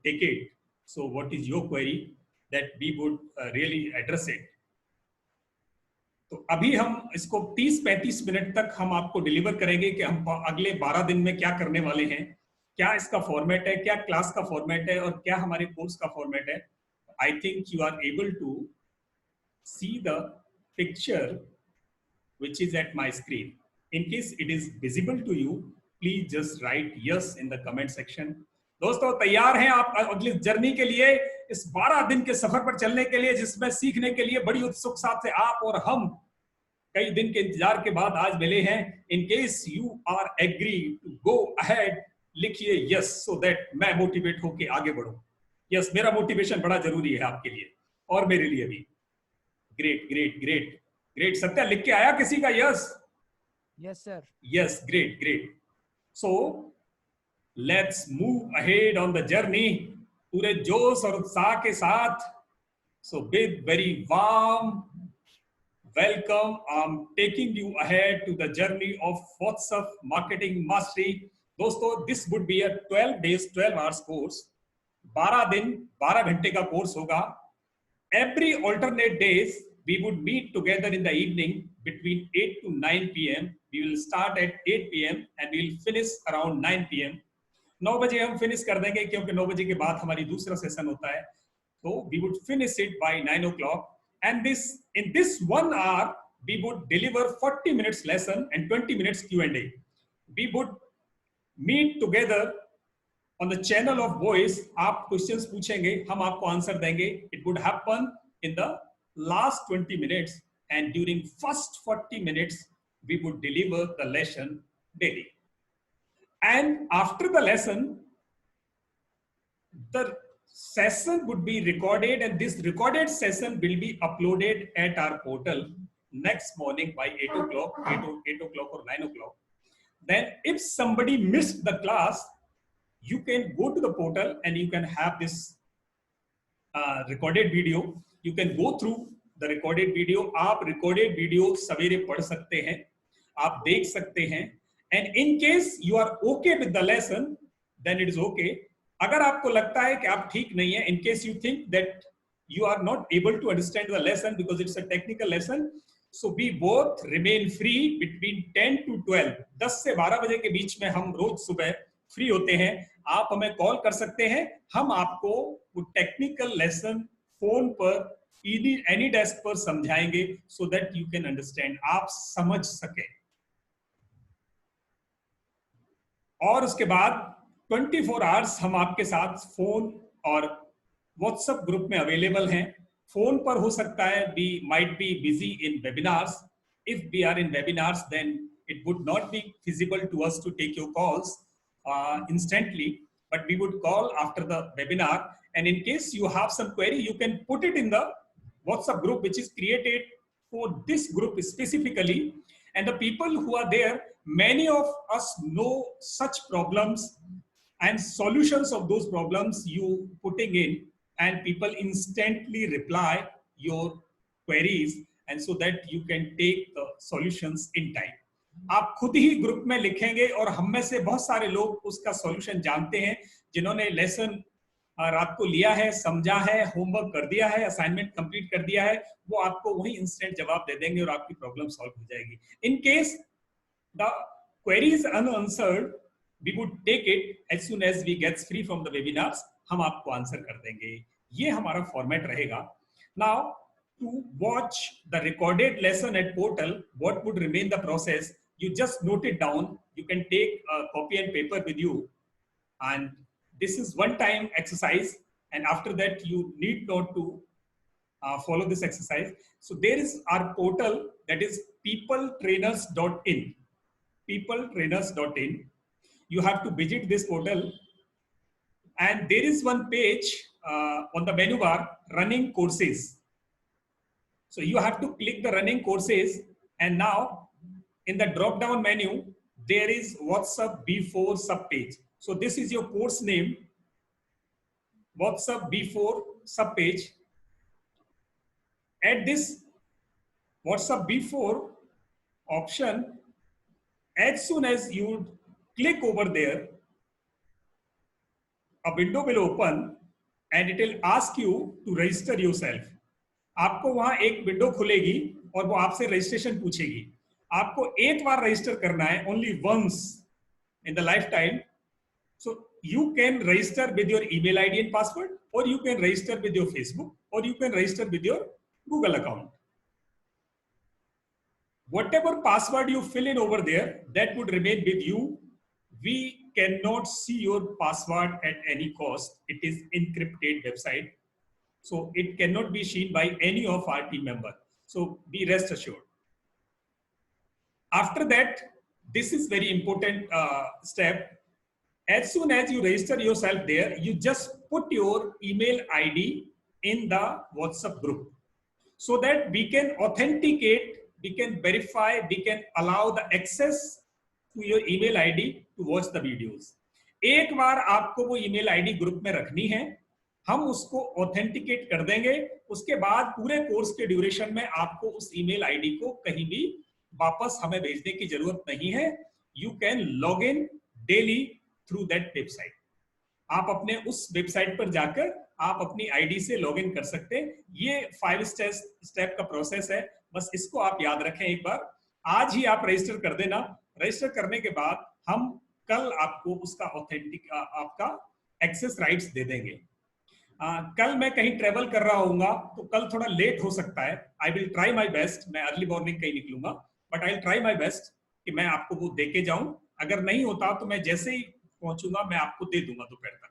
take it. So what is your query that we would really address it. तो अभी हम इसको 30-35 minute तक हम आपको deliver करेंगे कि हम अगले 12 दिन में क्या करने वाले हैं, क्या इसका फॉर्मेट है, क्या क्लास का फॉर्मेट है और क्या हमारे कोर्स का फॉर्मेट है. I think you are able to see the picture which is at my screen. In case it is visible to you, please just write yes in the comment section. दोस्तों तैयार हैं आप अगली journey के लिए, इस 12 दिन के सफर पर चलने के लिए, जिसमें सीखने के लिए बड़ी उत्सुकता से आप और हम कई दिन के इंतजार के बाद आज मिले हैं. In case you are agree to go ahead, लिखिए yes so that मैं मोटिवेट होके आगे बढ़ूं. यस, मेरा मोटिवेशन बड़ा जरूरी है आपके लिए और मेरे लिए भी. Great great great great. Satya लिख के आया किसी का yes? Yes sir. Yes, great great. So let's move ahead on the journey पूरे जोश और उत्साह के साथ. So with very warm welcome I am taking you ahead to the journey of WhatsApp marketing mastery. दोस्तों this would be a 12 days 12 hours course. 12 दिन 12 घंटे का कोर्स होगा. Every alternate days we would meet together in the evening between 8 to 9 p.m. We will start at 8 p.m. and we will finish around 9 p.m. 9 बजे हम finish कर देंगे क्योंकि 9 बजे के बाद हमारी दूसरा सेशन होता है. So we would finish it by 9 o'clock and in this 1 hour we would deliver 40 minutes lesson and 20 minutes Q&A. We would meet together on the channel of voice. आप क्वेश्चंस पूछेंगे, हम आपको आंसर देंगे. It would happen in the last 20 minutes and during first 40 minutes we would deliver the lesson daily. And after the lesson, the session would be recorded and this recorded session will be uploaded at our portal next morning by 8 o'clock or 9 o'clock. Then if somebody missed the class, you can go to the portal and you can have this recorded video. You can go through the recorded video. आप recorded video सवेरे पढ़ सकते हैं, आप देख सकते हैं. And in case you are okay with the lesson, then it is okay. अगर आपको लगता है कि आप ठीक नहीं है, in case you think that you are not able to understand the lesson because it's a technical lesson, So we both remain free between 10 to 12. 10 से 12 बजे के बीच में हम रोज सुबह फ्री होते हैं. आप हमें कॉल कर सकते हैं. हम आपको वो टेक्निकल लेसन फोन पर एनी डेस्क पर समझाएंगे, so that you can understand, आप समझ सके. और उसके बाद 24 आवर्स हम आपके साथ फोन और व्हाट्सएप ग्रुप में अवेलेबल हैं. फोन पर हो सकता है we might be busy in webinars. If we are in webinars, then it would not be feasible to us to take your calls instantly, but we would call after the webinar. And in case you have some query, you can put it in the WhatsApp group, which is created for this group specifically. And the people who are there, many of us know such problems and solutions of those problems you putting in, and people instantly reply your queries, and so that you can take the solutions in time. आप खुद ही group में लिखेंगे और हम में से बहुत सारे लोग उसका सॉल्यूशन जानते हैं, जिन्होंने लेसन रात को लिया है, समझा है, होमवर्क कर दिया है, असाइनमेंट कंप्लीट कर दिया है, वो आपको वही इंस्टेंट जवाब दे देंगे और आपकी प्रॉब्लम सॉल्व हो जाएगी. In case the query is unanswered, we would take it as soon as we get free from the webinars. हम आपको आंसर कर देंगे. ये हमारा फॉर्मेट रहेगा. Now, to watch the recorded lesson at portal, what would remain the process? You just note it down. You can take a copy and paper with you, and this is one-time exercise. And after that, you need not to follow this exercise. So there is our portal, that is peopletrainers.in. Peopletrainers.in. You have to visit this portal, and there is one page on the menu bar, running courses. So you have to click the running courses, and now in the drop down menu there is WhatsApp B4 sub page. So this is your course name, WhatsApp B4 sub page. At this WhatsApp B4 option, as soon as you click over there, a window will open and it will ask you to register yourself. आपको वहां एक window खुलेगी और वो आपसे registration पूछेगी. आपको एक बार register करना है, only once in the lifetime. So you can register with your email ID and password, or you can register with your Facebook, or you can register with your Google account. Whatever password you fill in over there, that would remain with you. We cannot see your password at any cost. It is encrypted website, so it cannot be seen by any of our team member. So be rest assured. After that, this is very important step. As soon as you register yourself there, you just put your email ID in the WhatsApp group, so that we can authenticate, we can verify, we can allow the access to your email ID to watch the videos. एक बार आपको वो email ID group में रखनी है, हम उसको authenticate कर देंगे. उसके बाद पूरे कोर्स के ड्यूरेशन में आपको उस ईमेल आईडी को कहीं भी वापस हमें भेजने की जरूरत नहीं है. You can log in daily through that website. आप अपने उस वेबसाइट पर जाकर आप अपनी आईडी से लॉग इन कर सकते हैं. ये 5 स्टेप का प्रोसेस है, बस इसको आप याद रखें. एक बार आज ही आप रजिस्टर कर देना. रजिस्टर करने के बाद हम कल आपको उसका ऑथेंटिक आपका एक्सेस राइट्स दे देंगे. कल मैं कहीं ट्रेवल कर रहा हूँगा, तो कल थोड़ा लेट हो सकता है. I will try my best. मैं अर्ली मॉर्निंग कहीं निकलूंगा, but I will try my best कि मैं आपको वो दे के जाऊं. अगर नहीं होता तो मैं जैसे ही पहुंचूंगा मैं आपको दे दूंगा दोपहर तक.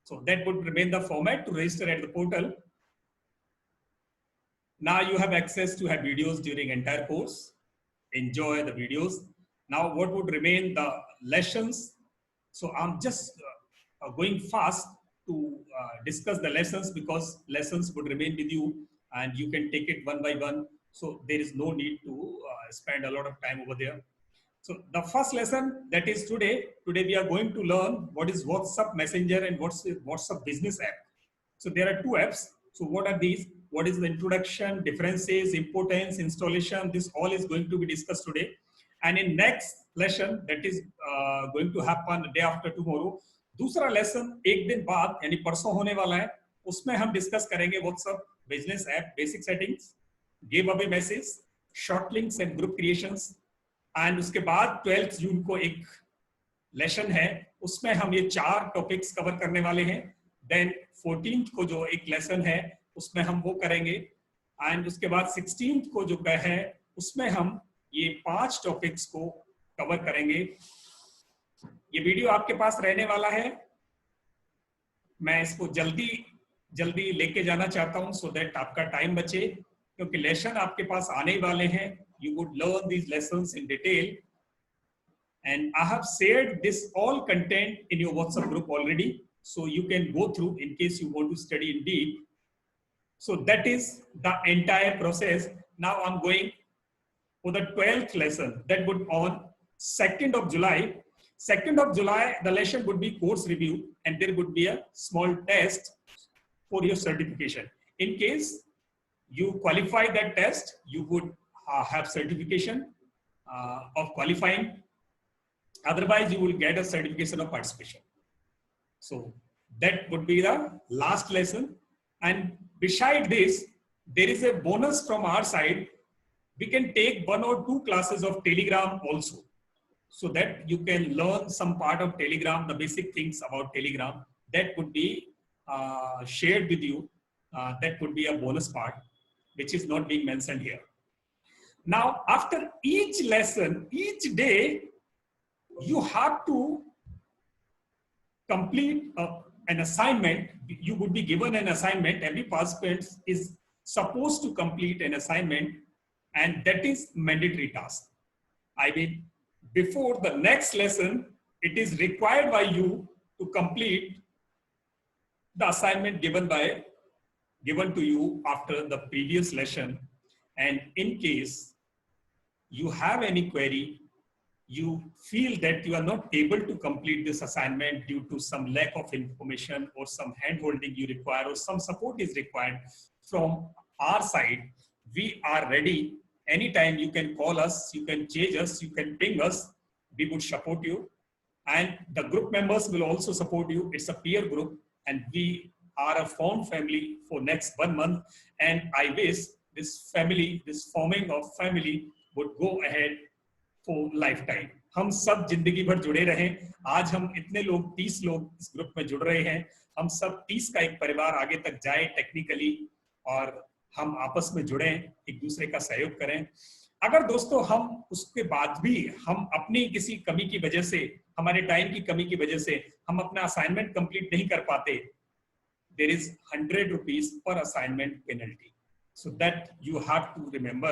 So that would remain the format to register at the portal. Now you have access to have videos during entire course. Enjoy the videos. Now what would remain the lessons? So I'm just going fast to discuss the lessons, because lessons would remain with you and you can take it one by one. So there is no need to spend a lot of time over there. So the first lesson, that is today we are going to learn what is WhatsApp Messenger and what's WhatsApp Business app. So there are two apps. So what are these? What is the introduction, differences, importance, installation? This all is going to be discussed today. And in next lesson, that is going to happen day after tomorrow, दूसरा lesson एक दिन बाद यानी परसों होने वाला है. उसमें हम डिस्कस करेंगे WhatsApp business app basic settings, give away message, short links and group creations. And उसके बाद 12 जून को एक लेसन है, उसमें हम ये 4 टॉपिक्स कवर करने वाले हैं। देन 14th को जो एक लेसन है उसमें हम वो करेंगे। एंड उसके बाद 16th को जो है उसमें हम ये 5 टॉपिक्स को कवर करेंगे। ये वीडियो आपके पास रहने वाला है, मैं इसको जल्दी लेके जाना चाहता हूं सो दैट आपका टाइम बचे, क्योंकि लेसन आपके पास आने वाले हैं। You would learn these lessons in detail and I have shared this all content in your WhatsApp group already, so you can go through in case you want to study in deep. So that is the entire process. Now I'm going for the 12th lesson that would on 2nd of July. 2nd of July, the lesson would be course review, and there would be a small test for your certification. In case you qualify that test, you would have certification of qualifying. Otherwise, you will get a certification of participation. So that would be the last lesson. And beside this, there is a bonus from our side. We can take 1 or 2 classes of Telegram also, so that you can learn some part of Telegram, the basic things about Telegram. That would be shared with you. That would be a bonus part, which is not being mentioned here. Now, after each lesson, each day, you have to complete an assignment. You would be given an assignment. Every participant is supposed to complete an assignment, and that is mandatory task. I mean, before the next lesson, it is required by you to complete the assignment given to you after the previous lesson. And in case you have any query, you feel that you are not able to complete this assignment due to some lack of information or some hand-holding you require or some support is required from our side, we are ready. Anytime you can call us, you can change us, you can ping us. We would support you. And the group members will also support you. It's a peer group, and we are a fond family for next 1 month. And I wish this family, this forming of family would go ahead for lifetime. हम सब जिंदगी भर जुड़े रहें। आज हम इतने लोग 30 लोग इस ग्रुप में जुड़ रहे हैं। हम सब 30 का एक परिवार आगे तक जाए टेक्निकली, और हम आपस में जुड़े, एक दूसरे का सहयोग करें। अगर दोस्तों हम उसके बाद भी हम अपनी किसी कमी की वजह से, हमारे टाइम की कमी की वजह से हम अपना असाइनमेंट कंप्लीट नहीं कर पाते, there is 100 rupees per assignment penalty. So that you have to remember.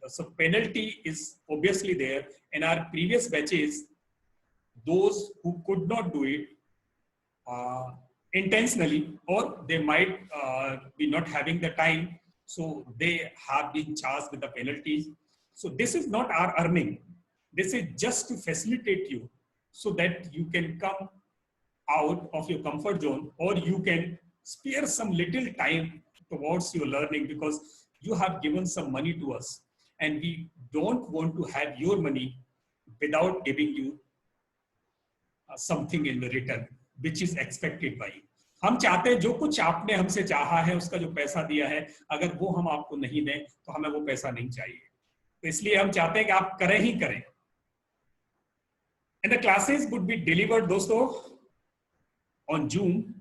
So penalty is obviously there. In our previous batches, those who could not do it intentionally, or they might be not having the time, so they have been charged with the penalties. So this is not our earning. This is just to facilitate you so that you can come out of your comfort zone, or you can spare some little time towards your learning, because you have given some money to us. And we don't want to have your money without giving you something in the return, which is expected by you. हम चाहते हैं जो कुछ आपने हमसे चाहा है, उसका जो पैसा दिया है, अगर वो हम आपको नहीं दें तो हमें वो पैसा नहीं चाहिए। तो इसलिए हम चाहते हैं कि आप करें ही करें। And the classes would be delivered, दोस्तों, on June.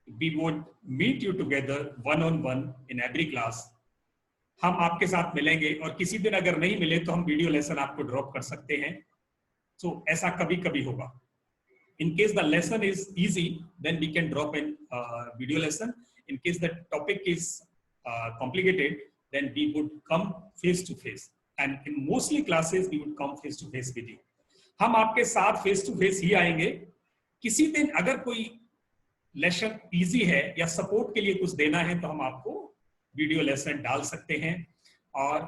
We would meet you together one-on-one in every class. हम आपके साथ मिलेंगे, और किसी दिन अगर नहीं मिले तो हम वीडियो लेसन आपको ड्रॉप कर सकते हैं। So ऐसा कभी कभी होगा। In case the lesson is easy, then we can drop in video lesson. In case the topic is complicated, then we would come face to face. And in mostly classes, we would come face to face with you. हम आपके साथ face to face ही आएंगे। किसी दिन अगर कोई lesson easy है या सपोर्ट के लिए कुछ देना है तो हम आपको वीडियो लेसन डाल सकते हैं। और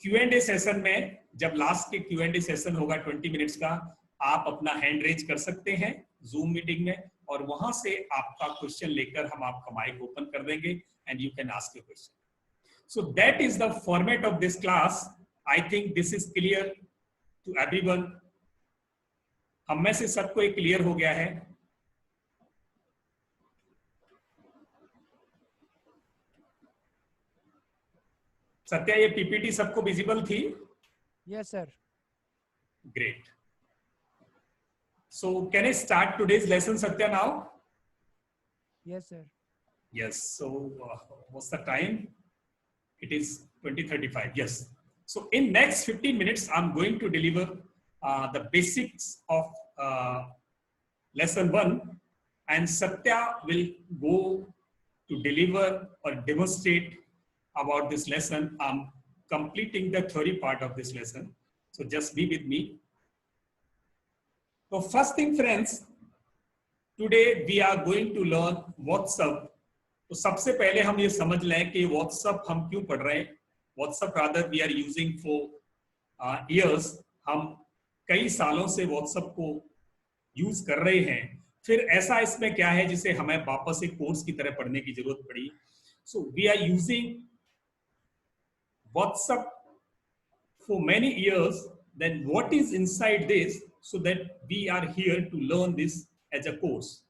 Q&A सेशन में, जब लास्ट के Q&A सेशन होगा 20 मिनट्स का, आप अपना हैंड रेज कर सकते हैं जूम मीटिंग में, और वहां से आपका क्वेश्चन लेकर हम आपका माइक ओपन कर देंगे and you can ask your question. So that is the format of this class. I think this is clear to everyone. हम में से सबको ये क्लियर हो गया है। सत्या, ये पीपीटी सबको विजिबल थी? Yes, sir. Great. So can I start today's lesson, Satya, now? Yes, sir. Yes. So what's the time? It is 20:35. Yes. So in next 15 minutes, I'm going to deliver the basics of lesson 1, and Satya will go to deliver or demonstrate about this lesson. I'm completing the theory part of this lesson. So just be with me. So first thing, friends, today we are going to learn WhatsApp. तो सबसे पहले हम ये समझ लें कि WhatsApp हम क्यों पढ़ रहे हैं. WhatsApp rather we are using for years. हम कई सालों से WhatsApp को यूज कर रहे हैं. फिर ऐसा इसमें क्या है जिसे हमें वापस एक कोर्स की तरह पढ़ने की जरूरत पड़ी. So we are using WhatsApp for many years. Then what is inside this, so that we are here to learn this as a course.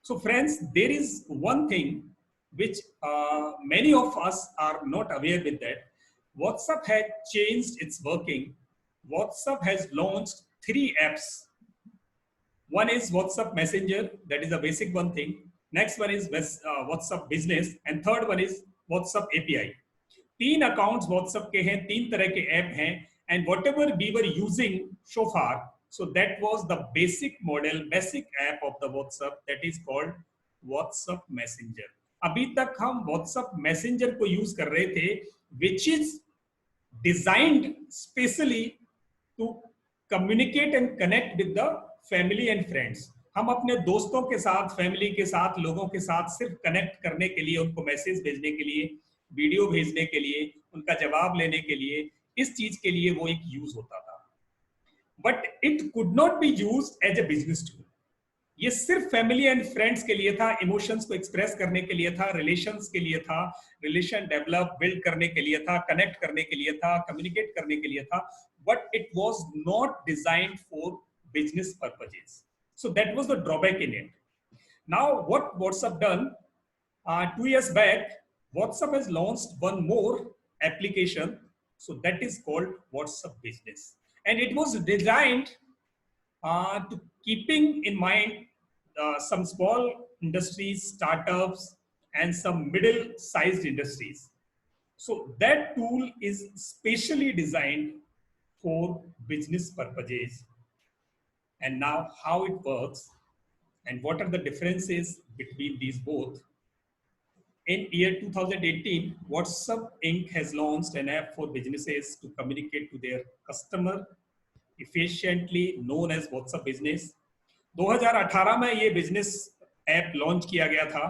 So friends, there is one thing which many of us are not aware with that. WhatsApp has changed its working. WhatsApp has launched 3 apps. One is WhatsApp Messenger, that is a basic one thing. Next one is WhatsApp Business, and third one is WhatsApp API. 3 accounts WhatsApp के हैं, 3 तरह के app हैं, and whatever we were using so far, so that was the basic model, basic app of the WhatsApp, that is called WhatsApp Messenger. अभी तक हम WhatsApp Messenger को use कर रहे थे, which is designed specially to communicate and connect with the family and friends. हम अपने दोस्तों के साथ, फैमिली के साथ, लोगों के साथ सिर्फ कनेक्ट करने के लिए, उनको मैसेज भेजने के लिए, वीडियो भेजने के लिए, उनका जवाब लेने के लिए, इस चीज के लिए वो एक यूज होता था. But it could not be use as a business tool. ये सिर्फ फैमिली एंड फ्रेंड्स के लिए था, इमोशंस को एक्सप्रेस करने के लिए था, रिलेशंस के लिए था, रिलेशन डेवलप बिल्ड करने के लिए था, कनेक्ट करने के लिए था, कम्युनिकेट करने के लिए था. But it was not designed for business purposes. So that was the drawback in it. Now what WhatsApp done, 2 years back, WhatsApp has launched one more application. So that is called WhatsApp Business. And it was designed to keeping in mind some small industries, startups, and some middle-sized industries. So that tool is specially designed for business purposes. And now how it works and what are the differences between these both. In year 2018, WhatsApp Inc. has launched an app for businesses to communicate to their customer efficiently, known as WhatsApp Business. 2018 में ये business app launch किया गया था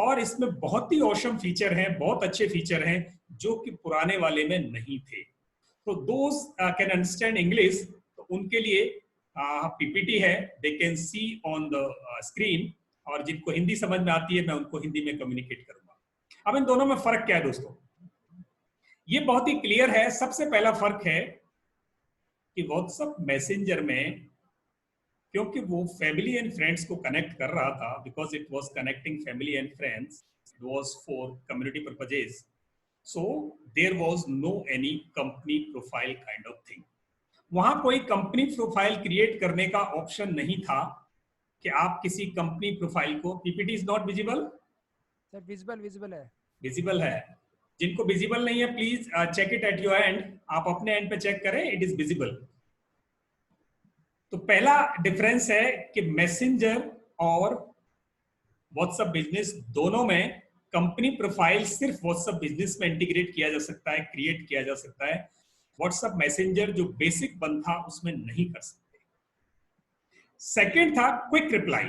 और इसमें बहुत ही awesome feature हैं, बहुत अच्छे फीचर हैं जो कि पुराने वाले में नहीं थे. तो दोस्त कैन अंडरस्टैंड इंग्लिश, तो उनके लिए पीपीटी है, they can see on the screen, और जिनको हिंदी समझ में आती है मैं उनको हिंदी में कम्युनिकेट करूंगा. अब इन दोनों में फर्क क्या है दोस्तों? ये बहुत ही क्लियर है. सबसे पहला फर्क है कि व्हाट्सएप मैसेंजर में, क्योंकि वो फैमिली एंड फ्रेंड्स को कनेक्ट कर रहा था, because it was connecting family and friends, it was for community purposes, so there was no any company profile kind of thing. वहां कोई कंपनी प्रोफाइल क्रिएट करने का ऑप्शन नहीं था कि आप किसी कंपनी प्रोफाइल को. PPT is not visible sir? Visible है. विजिबल है. जिनको विजिबल नहीं है please check it at your end. आप अपने एंड पे चेक करें, इट इज विजिबल. तो पहला डिफरेंस है कि मैसेंजर और व्हाट्सएप बिजनेस दोनों में कंपनी प्रोफाइल सिर्फ व्हाट्सएप बिजनेस में इंटीग्रेट किया जा सकता है, क्रिएट किया जा सकता है. व्हाट्सएप मैसेंजर जो बेसिक वन था उसमें नहीं कर सकते. सेकंड था क्विक रिप्लाई.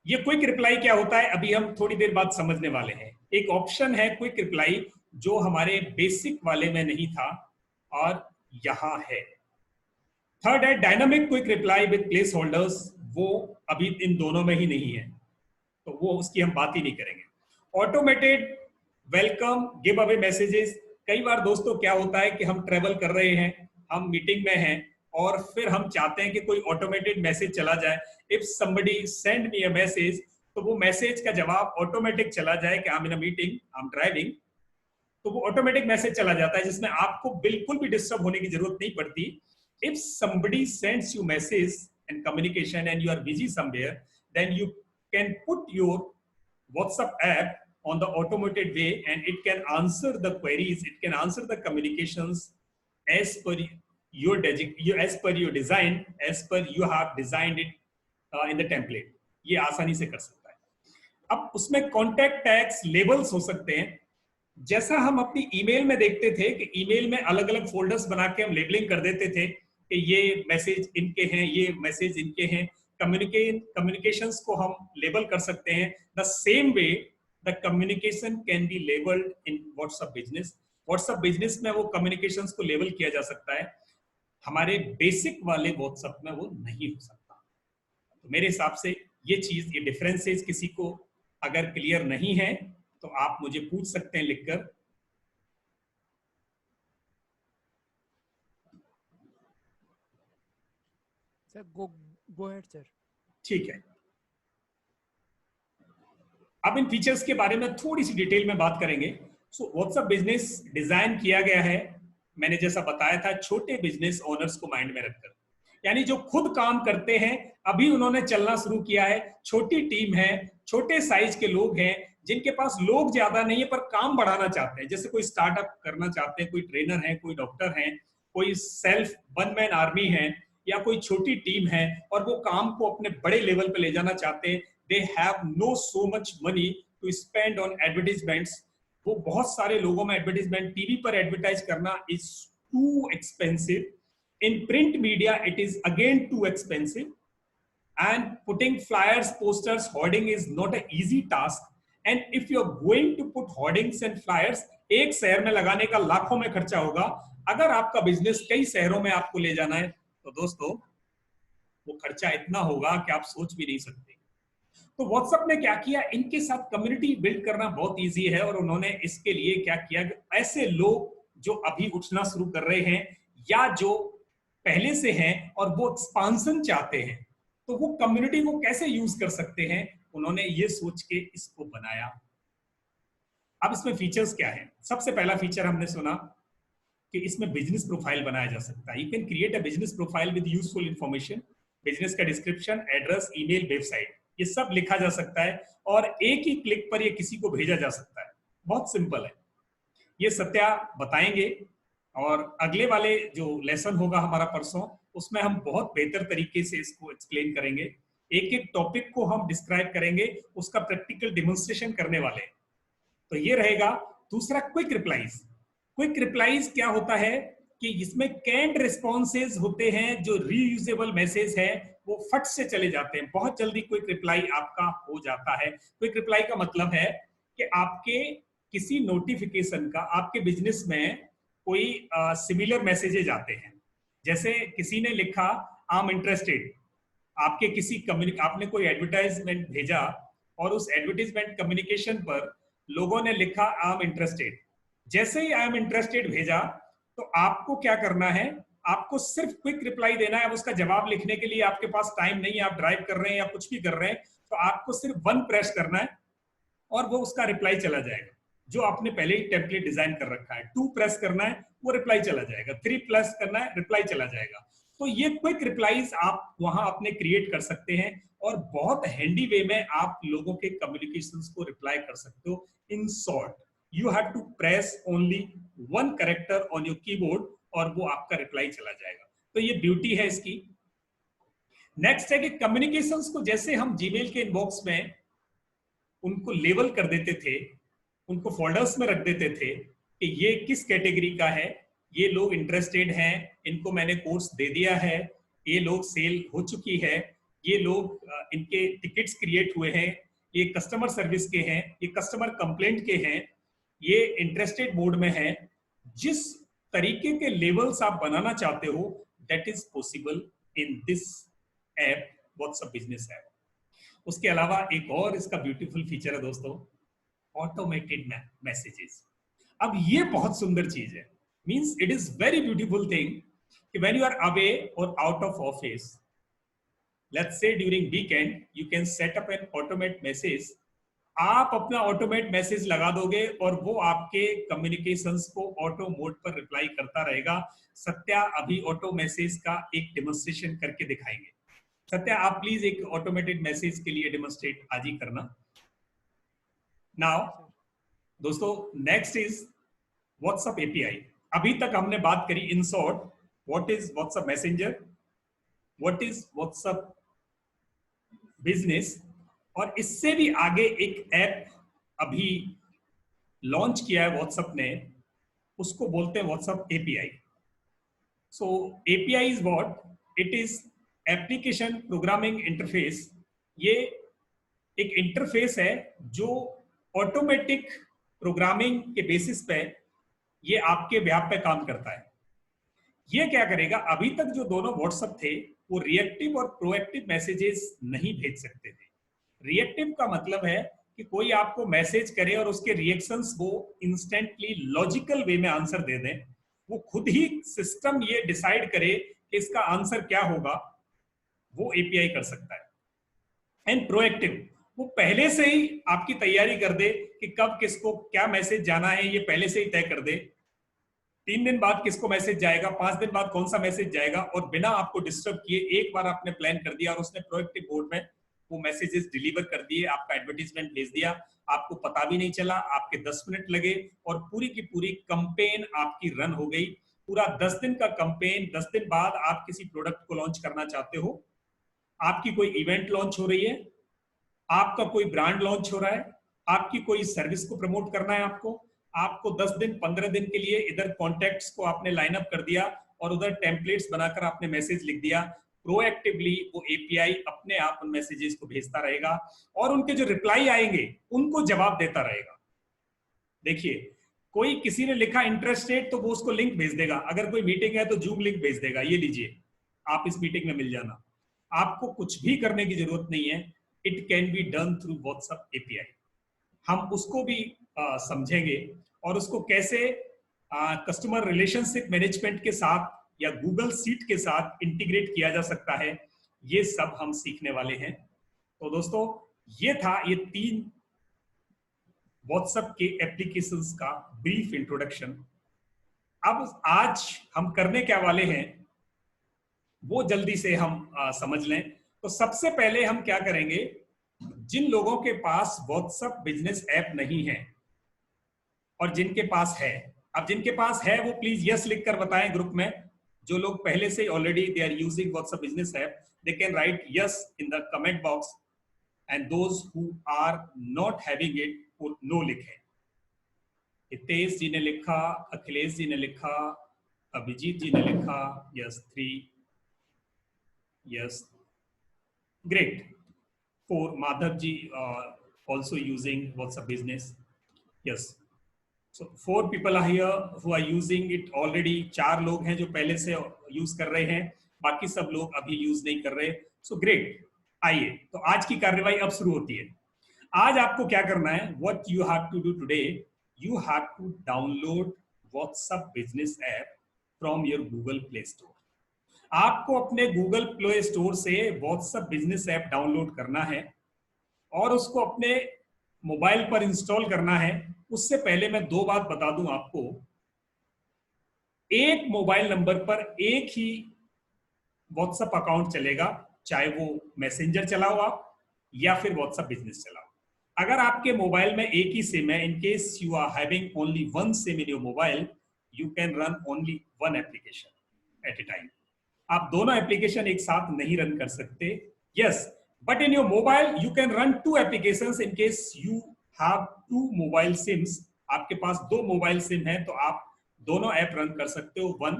ये क्विक रिप्लाई क्या होता है अभी हम थोड़ी देर बाद समझने वाले हैं. एक ऑप्शन है क्विक रिप्लाई जो हमारे बेसिक वाले में नहीं था और यहां है. थर्ड है dynamic quick reply with place holders. वो अभी इन दोनों में ही नहीं है, तो वो उसकी हम बात ही नहीं करेंगे. Automated welcome give away messages. कई बार दोस्तों क्या होता है कि हम ट्रेवल कर रहे हैं, हम मीटिंग में हैं और फिर हम चाहते हैं कि कोई ऑटोमेटेड मैसेज चला जाए. If somebody send me a message, तो वो मैसेज का जवाब ऑटोमेटिक चला जाए कि I am in a meeting, I am driving. तो वो ऑटोमेटिक मैसेज चला जाता है जिसमें आपको बिल्कुल भी डिस्टर्ब होने की जरूरत नहीं पड़ती. If somebody sends you message and communication and you are busy somewhere, then you can put your WhatsApp app on the automated way and it can answer the queries, it can answer the communications as per your design, as per you have designed it in the template. ये आसानी से कर सकता है. अब उसमें contact tags, labels हो सकते हैं. जैसा हम अपनी ईमेल में देखते थे कि ईमेल में अलग अलग फोल्डर्स बना के हम लेबलिंग कर देते थे कि ये मैसेज इनके हैं, ये मैसेज इनके हैं. कम्युनिकेशंस को हम लेबल कर सकते हैं. The same way the communication can be labelled in WhatsApp business. WhatsApp business में वो कम्युनिकेशंस को लेबल किया जा सकता है. हमारे बेसिक वाले व्हाट्सएप में वो नहीं हो सकता. तो मेरे हिसाब से ये चीज, ये डिफरेंसेस किसी को अगर क्लियर नहीं है तो आप मुझे पूछ सकते हैं लिखकर. Sir go ahead sir. ठीक है. अब इन फीचर्स के बारे में थोड़ी सी डिटेल में बात करेंगे. सो व्हाट्सएप बिजनेस डिजाइन किया गया है, मैंने जैसा बताया था, छोटे बिजनेस ओनर्स को माइंड में रखकर. यानी जो खुद काम करते हैं, अभी उन्होंने चलना शुरू किया है, छोटी टीम है, छोटे साइज के लोग हैं, जिनके पास लोग ज्यादा नहीं है पर काम बढ़ाना चाहते हैं. जैसे कोई स्टार्टअप करना चाहते हैं, कोई ट्रेनर है, कोई डॉक्टर है, कोई सेल्फ वन मैन आर्मी है, या कोई छोटी टीम है और वो काम को अपने बड़े लेवल पे ले जाना चाहते हैं. They have no so much money to spend on advertisements. वो बहुत सारे लोगों में एडवर्टीजमेंट, टीवी पर एडवर्टाइज करना is too expensive. In print media, it is again too expensive, and putting flyers, posters, hoarding is not an easy task. And if you're going to put hoardings and flyers, एक शहर में लगाने का लाखों में खर्चा होगा. अगर आपका बिजनेस कई शहरों में आपको ले जाना है तो दोस्तों वो खर्चा इतना होगा कि आप सोच भी नहीं सकते. तो WhatsApp ने क्या किया, इनके साथ कम्युनिटी बिल्ड करना बहुत इजी है. और उन्होंने इसके लिए क्या किया, ऐसे लोग जो अभी उठना शुरू कर रहे हैं या जो पहले से हैं और वो एक्सपांशन चाहते हैं, तो वो कम्युनिटी को कैसे यूज कर सकते हैं, उन्होंने ये सोच के इसको बनाया. अब इसमें फीचर्स क्या है. सबसे पहला फीचर हमने सुना कि इसमें बिजनेस प्रोफाइल बनाया जा सकता है. You can create a business profile with useful information. Business का डिस्क्रिप्शन, एड्रेस, ईमेल, वेबसाइट, ये सब लिखा जा सकता है और एक ही क्लिक पर ये किसी को भेजा जा सकता है. बहुत सिंपल है. ये सत्या बताएंगे और अगले वाले जो लेसन होगा हमारा परसों, उसमें हम बहुत बेहतर तरीके से इसको एक्सप्लेन करेंगे. एक एक टॉपिक को हम डिस्क्राइब करेंगे, उसका प्रैक्टिकल डेमोन्स्ट्रेशन करने वाले हैं. तो ये रहेगा. दूसरा, क्विक रिप्लाईज. क्विक रिप्लाईज क्या होता है कि इसमें कैंड रिस्पॉन्सेज होते हैं. जो रीयूजेबल मैसेज है वो फट से चले जाते हैं, बहुत जल्दी क्विक रिप्लाई आपका हो जाता है. क्विक रिप्लाई का मतलब है कि आपके किसी नोटिफिकेशन का आपके बिजनेस में कोई सिमिलर मैसेजेज आते हैं. जैसे किसी ने लिखा आई एम इंटरेस्टेड, आपके किसी आपने कोई एडवर्टाइजमेंट भेजा और उस एडवर्टाइजमेंट कम्युनिकेशन पर लोगों ने लिखा आई एम इंटरेस्टेड. जैसे ही आई एम इंटरेस्टेड भेजा तो आपको क्या करना है, आपको सिर्फ क्विक रिप्लाई देना है. अब उसका जवाब लिखने के लिए आपके पास टाइम नहीं है, आप ड्राइव कर रहे हैं या कुछ भी कर रहे हैं, तो आपको सिर्फ 1 प्रेस करना है और वो उसका रिप्लाई चला जाएगा जो आपने पहले ही टेम्पलेट डिजाइन कर रखा है. 2 प्रेस करना है, वो रिप्लाई चला जाएगा. 3 प्रेस करना है, रिप्लाई चला जाएगा. तो ये क्विक रिप्लाईज आप वहां अपने क्रिएट कर सकते हैं और बहुत हैंडी वे में आप लोगों के कम्युनिकेशंस को रिप्लाई कर सकते हो. In short, you have to press only 1 character on your keyboard और वो आपका रिप्लाई चला जाएगा. तो ये ब्यूटी है इसकी. नेक्स्ट है कि कम्युनिकेशंस को जैसे हम जीमेल के इनबॉक्स में उनको लेबल कर देते थे, उनको फोल्डर्स में रख देते थे कि ये किस कैटेगरी का है, ये लोग इंटरेस्टेड हैं, इनको मैंने कोर्स दे दिया है, ये लोग सेल हो चुकी है, ये लोग इनके टिकट्स क्रिएट हुए हैं, ये कस्टमर सर्विस के हैं, ये कस्टमर कंप्लेंट के हैं, ये इंटरेस्टेड मोड में है. जिस तरीके के लेवल्स आप बनाना चाहते हो, that is possible in this app, WhatsApp business app. उसके अलावा एक और इसका ब्यूटीफुल फीचर है दोस्तों, ऑटोमेटेड मैसेजेस. अब ये बहुत सुंदर चीज है. Means it is very beautiful thing कि व्हेन यू आर अवे और out of office, let's say during weekend, you can set up an automate message. आप अपना ऑटोमेट मैसेज लगा दोगे और वो आपके कम्युनिकेशंस को ऑटो मोड पर रिप्लाई करता रहेगा। सत्या अभी ऑटो मैसेज का एक डेमोन्स्ट्रेशन करके दिखाएंगे। सत्या, आप प्लीज एक ऑटोमेटेड मैसेज के लिए डेमोन्स्ट्रेट आज ही करना। नाउ दोस्तों, नेक्स्ट इज व्हाट्सएप एपीआई। अभी तक हमने बात करी in short, what is WhatsApp messenger, what is WhatsApp business, और इससे भी आगे एक ऐप अभी लॉन्च किया है व्हाट्सएप ने, उसको बोलते हैं WhatsApp API. So API is what? It is application programming interface. ये एक इंटरफेस है जो ऑटोमेटिक प्रोग्रामिंग के बेसिस पे ये आपके बेहाफ पे काम करता है। ये क्या करेगा? अभी तक जो दोनों व्हाट्सएप थे वो रिएक्टिव और प्रोएक्टिव मैसेजेस नहीं भेज सकते थे। रिएक्टिव का मतलब है कि कोई आपको मैसेज करे और उसके रिएक्शंस वो इंस्टेंटली लॉजिकल वे में आंसर दे दें, वो खुद ही सिस्टम ये डिसाइड करे कि इसका आंसर क्या होगा, वो एपीआई कर सकता है। एंड प्रोएक्टिव, वो पहले से ही आपकी तैयारी कर दे कि कब किसको क्या मैसेज जाना है, ये पहले से ही तय कर दे। 3 दिन बाद किसको मैसेज जाएगा, 5 दिन बाद कौन सा मैसेज जाएगा, और बिना आपको डिस्टर्ब किए एक बार आपने प्लान कर दिया और उसने प्रोएक्टिव मोड में वो मैसेजेस डिलीवर कर दिए, आपका एडवर्टीजमेंट भेज दिया, आपको पता भी नहीं चला, आपके 10 मिनट लगे और पूरी की पूरी कंपेन आपकी रन हो गई। पूरा 10 दिन का कंपेन, 10 दिन बाद आप किसी प्रोडक्ट को लॉन्च करना चाहते हो, आपकी कोई इवेंट लॉन्च हो रही है, आपका कोई ब्रांड लॉन्च हो रहा है, आपकी कोई सर्विस को प्रमोट करना है, आपको 10 दिन 15 दिन के लिए इधर कॉन्टैक्ट्स को आपने लाइन अप कर दिया और उधर टेम्पलेट्स बनाकर आपने मैसेज लिख दिया। प्रोएक्टिवली वो एपीआई अपने आप उन मैसेजेस को भेजता रहेगा और उनके जो रिप्लाई आएंगे उनको जवाब देता रहेगा। देखिए, कोई किसी ने लिखा इंटरेस्टेड तो वो उसको लिंक भेज देगा, अगर कोई मीटिंग है तो जूम लिंक भेज देगा, ये लीजिए आप इस मीटिंग में मिल जाना। आपको कुछ भी करने की जरूरत नहीं है, it can be done through WhatsApp API. हम उसको भी समझेंगे और उसको कैसे कस्टमर रिलेशनशिप मैनेजमेंट के साथ या गूगल सीट के साथ इंटीग्रेट किया जा सकता है, ये सब हम सीखने वाले हैं। तो दोस्तों, ये था ये 3 व्हाट्सएप के एप्लीकेशंस का ब्रीफ इंट्रोडक्शन। अब आज हम करने क्या वाले हैं वो जल्दी से हम समझ लें। तो सबसे पहले हम क्या करेंगे, जिन लोगों के पास व्हाट्सएप बिजनेस ऐप नहीं है और जिनके पास है, अब जिनके पास है वो प्लीज यस लिखकर बताएं ग्रुप में। जो लोग पहले से already they are using WhatsApp business app, they can write yes in the comment box, and those who are not having it वो नो लिखें। हितेश जी ने लिखा, अखिलेश जी ने लिखा, अभिजीत जी ने लिखा yes 3, yes, great. 4, Madhav ji also using WhatsApp business. Yes. So 4 people are here who are using it already. 4 लोग हैं जो पहले से यूज कर रहे हैं, बाकी सब लोग अभी यूज नहीं कर रहे। So great. आइए, तो आज की कार्यवाही अब शुरू होती है। आज आपको क्या करना है, what you have to do today, you have to download WhatsApp business app from your Google Play Store. आपको अपने गूगल प्ले स्टोर से व्हाट्सएप बिजनेस ऐप डाउनलोड करना है और उसको अपने मोबाइल पर इंस्टॉल करना है। उससे पहले मैं 2 बात बता दूं आपको। एक मोबाइल नंबर पर एक ही व्हाट्सएप अकाउंट चलेगा, चाहे वो मैसेंजर चलाओ आप या फिर व्हाट्सएप बिजनेस चलाओ। अगर आपके मोबाइल में एक ही सिम है, in case you are having only 1 sim in your mobile, you can run only 1 application at a time. आप दोनों एप्लीकेशन एक साथ नहीं रन कर सकते। Yes, but in your mobile you can run 2 applications in case you have 2 mobile sims. आपके पास 2 mobile SIM है तो आप दोनों ऐप रन कर सकते हो, 1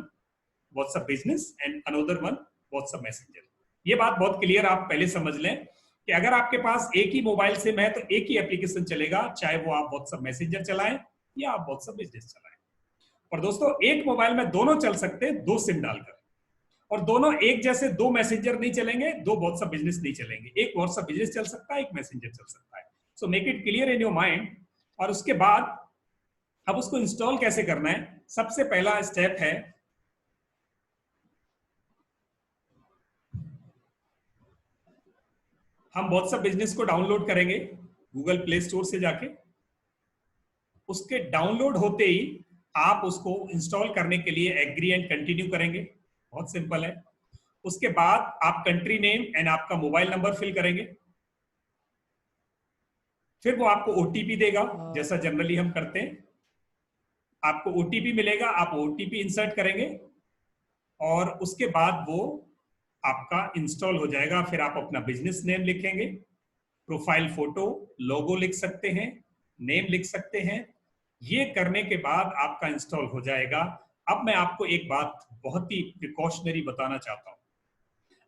WhatsApp business and another 1 WhatsApp messenger. ये बात बहुत क्लियर आप पहले समझ लें कि अगर आपके पास एक ही मोबाइल सिम है तो एक ही एप्लीकेशन चलेगा, चाहे वो आप व्हाट्सएप मैसेंजर चलाएं या आप व्हाट्सएप बिजनेस चलाएं। और दोस्तों, एक मोबाइल में दोनों चल सकते हैं 2 सिम डालकर, और दोनों एक जैसे 2 मैसेंजर नहीं चलेंगे, 2 व्हाट्सएप बिजनेस नहीं चलेंगे। एक व्हाट्सएप बिजनेस चल सकता है, एक मैसेंजर चल सकता है। So make it clear in your mind. और उसके बाद अब उसको इंस्टॉल कैसे करना है, सबसे पहला स्टेप है हम व्हाट्सएप बिजनेस को डाउनलोड करेंगे। गूगल प्ले स्टोर से जाके उसके डाउनलोड होते ही आप उसको इंस्टॉल करने के लिए एग्री एंड कंटिन्यू करेंगे। बहुत सिंपल है। उसके बाद आप कंट्री नेम एंड आपका मोबाइल नंबर फिल करेंगे। फिर वो आपको ओटीपी देगा, जैसा जनरली हम करते हैं। आपको ओटीपी मिलेगा, आप ओटीपी इंसर्ट करेंगे और उसके बाद वो आपका इंस्टॉल हो जाएगा। फिर आप अपना बिजनेस नेम लिखेंगे, प्रोफाइल फोटो, लोगो लिख सकते हैं, नेम लिख सकते हैं। ये करने के बाद आपका इंस्टॉल हो जाएगा। अब मैं आपको एक बात बहुत ही प्रिकॉशनरी बताना चाहता हूं।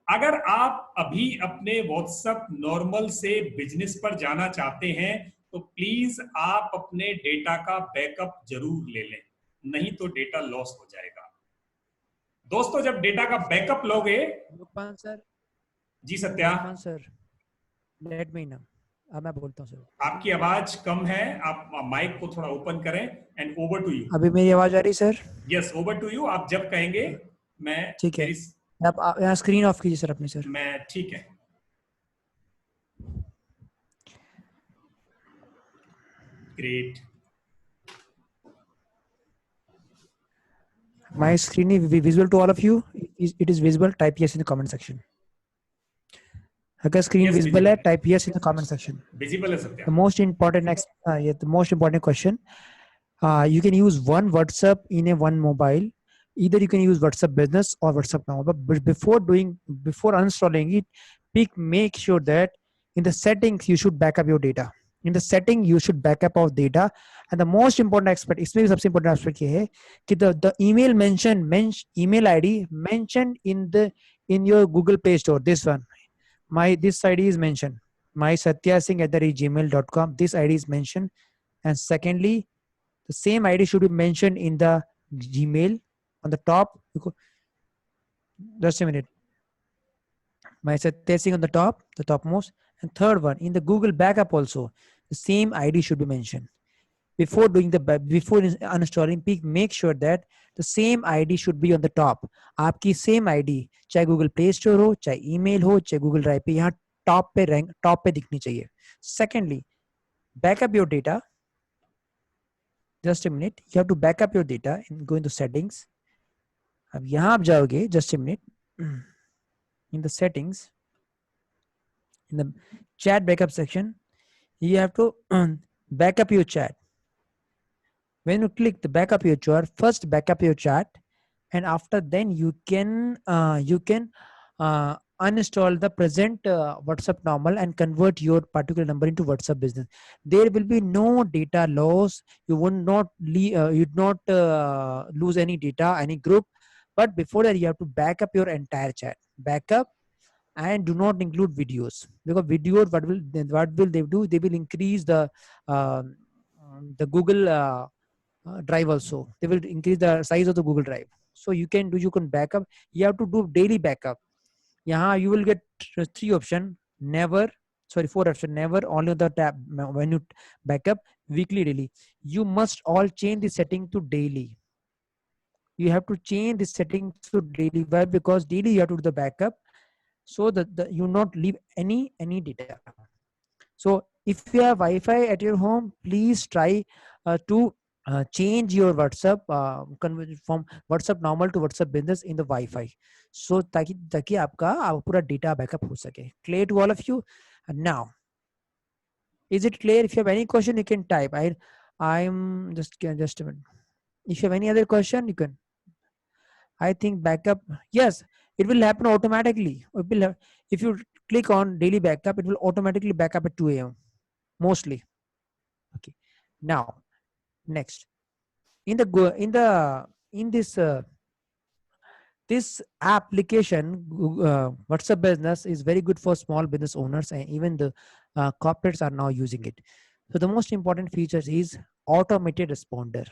अगर आप अभी अपने व्हाट्सएप नॉर्मल से बिजनेस पर जाना चाहते हैं तो प्लीज आप अपने डेटा का बैकअप जरूर ले लें, नहीं तो डेटा लॉस हो जाएगा। दोस्तों, जब डेटा का बैकअप लोगे, लोकपाल सर। जी Satya. Lokpal sir, let me know. अब मैं बोलता हूँ सर। आपकी आवाज कम है, आप माइक को थोड़ा ओपन करें एंड ओवर टू यू। अभी मेरी आवाज आ रही sir? Yes, over to you. आप जब कहेंगे मैं ठीक है। आप यहाँ स्क्रीन ऑफ कीजिए सर अपनी सर। मैं ठीक है। Great. My screen is visible to all of you. It is visible. Type yes in the comment section. अगर screen Yes, visible है, visible. type yes in the comment section. Visible है Satya. The most important the most important question. You can use one WhatsApp in a one mobile. Either you can use WhatsApp Business or WhatsApp Now. But before uninstalling it, make sure that in the settings you should back up your data. In the setting you should back up our data. And the most important aspect, इसमें भी सबसे important aspect ये है कि the email email ID mentioned in your Google Play Store. This one, this ID is mentioned. mysatyasingh@gmail.com. This ID is mentioned. And secondly, the same ID should be mentioned in the Gmail on the top. Just a minute. mysatyasingh on the topmost. And third one, in the Google backup also, the same ID should be mentioned. Before uninstalling, make sure that the same ID should be on the top. आपकी same ID चाहे Google Play Store हो, चाहे email हो, चाहे Google Drive पे, यहाँ top पे दिखनी चाहिए. Secondly, backup your data. Just a minute. You have to back up your data and go into settings. अब यहाँ आप जाओगे. Just a minute. In the settings, in the chat backup section, you have to back up your chat. When you click the backup your chat, first backup your chat, and after then you can uninstall the present WhatsApp normal and convert your particular number into WhatsApp Business. There will be no data loss. You would not lose any data, any group. But before that, you have to back up your entire chat. Backup. And do not include videos, because videos, what will they do? They will increase the Google Drive also. They will increase the size of the Google Drive. So you can back up. You have to do daily backup. Yeah, you will get 3 options. Four options. Never, only on the tab when you backup. Weekly, daily. You must all change the setting to daily. You have to change the setting to daily. Why? Because daily you have to do the backup, so that you not leave any data. So if you have Wi-Fi at your home, please try to change your WhatsApp from WhatsApp normal to WhatsApp Business in the Wi-Fi, so ताकि आपका पूरा data backup हो सके. Clear to all of you? Now, is it clear? If you have any question, you can type. I'm just a minute. If you have any other question, you can. I think backup, yes, it will happen automatically. If you click on daily backup, it will automatically back up at 2 a.m. mostly. Okay. Now, next, this application, WhatsApp Business, is very good for small business owners, and even the corporates are now using it. So the most important features is automated responder.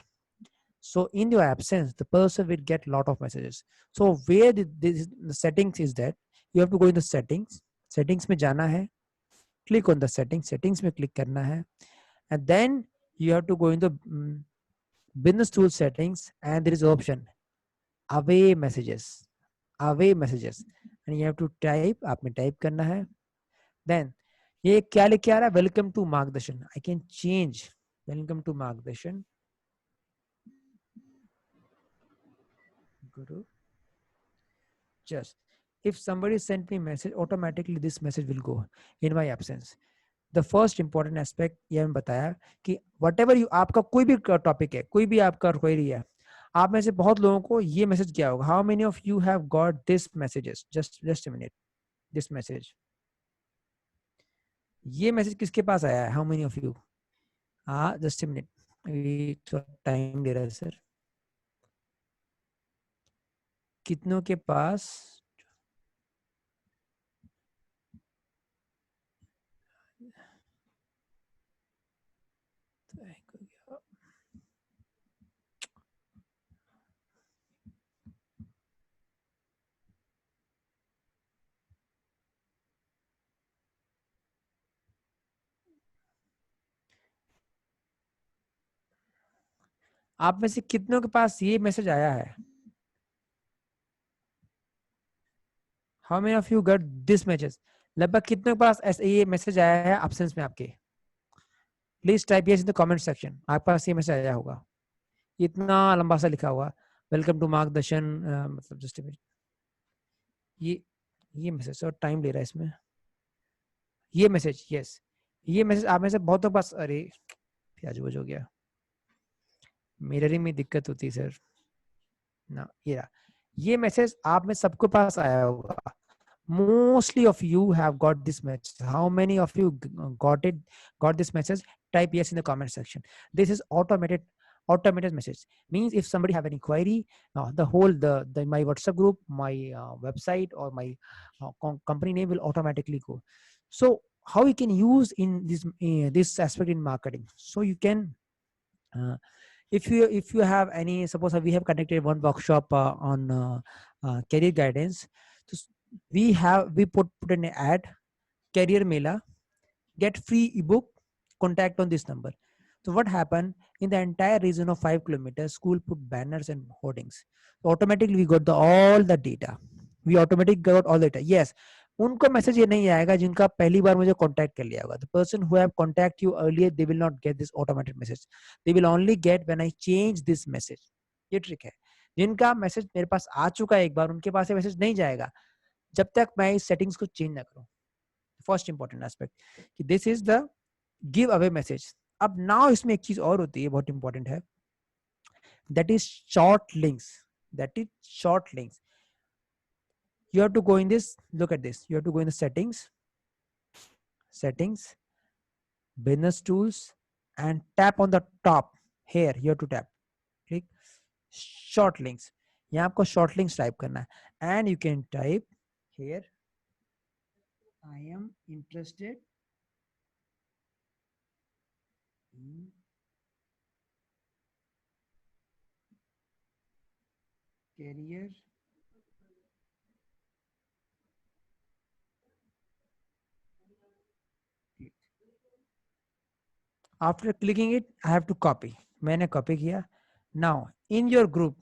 So in your absence, the person will get a lot of messages. So where the settings is that you have to go in the settings. Settings में जाना है. Click on the settings. Settings में click करना है. And then you have to go in the business tool settings, and there is option away messages. Away messages. And you have to type. आपने type करना है. Then ये क्या लिखे आ रहा है? Welcome to Margdarshan. I can change welcome to Margdarshan. Guru. Just if somebody sent me message, automatically this message will go in my absence. The first important aspect ये मैंने बताया कि whatever you, आपका कोई भी टॉपिक है, कोई भी आपका क्वेरी है, आप में से बहुत लोगों को ये मैसेज क्या होगा? How many of you have got this messages? Just a minute. This message. ये मैसेज किसके पास आया है? How many of you? Just a minute. थोड़ा टाइम ले रहा है सर. कितनों के पास आप में से कितनों के पास ये मैसेज आया है? How many of you got this message? लगभग कितनों के पास ऐसे ये मैसेज आया है एब्सेंस में आपके? Please type yes in the comment section. आपके पास ये मैसेज आया होगा. इतना लंबा सा लिखा हुआ वेलकम टू मार्गदर्शन, मतलब जस्ट ये मैसेज और टाइम ले रहा है इसमें. ये मैसेज यस, ये मैसेज आप में से बहुतों के पास. अरे प्याज हो गया, मिररिंग में दिक्कत होती है सर ना. ये मैसेज आप में सबके पास आया होगा. Mostly of you have got this message. How many of you got this message? Type yes in the comment section. This is automated message. Means if somebody have any query, the my WhatsApp group, my website or my company name will automatically go. So how you can use in this aspect in marketing? So you can if you have any, suppose we have conducted one workshop on career guidance. So we put an ad, career mela, get free ebook, contact on this number. So what happened in the entire region of 5 kilometers, school put banners and hoardings. So automatically we got all the data. We automatically got all the data. Yes, उनको message ये नहीं आएगा जिनका पहली बार मुझे contact कर लिया होगा. The person who have contact you earlier, they will not get this automated message. They will only get when I change this message. ये ट्रिक है. जिनका मैसेज मेरे पास आ चुका है एक बार, उनके पास ये मैसेज नहीं जाएगा जब तक मैं इस सेटिंग्स को चेंज ना करूं. फर्स्ट इंपॉर्टेंट एस्पेक्ट कि this is the give away message. अब नाउ इसमें एक चीज और होती है, बहुत इंपॉर्टेंट है, that is short links. You have to go in this, look at this, you have to go in the settings, business tools, and tap on the top here. You have to click short links. यहाँ आपको short links type करना है, and you can type here, I am interested in career after clicking it. I have to copy. मैंने copy किया. Now in your group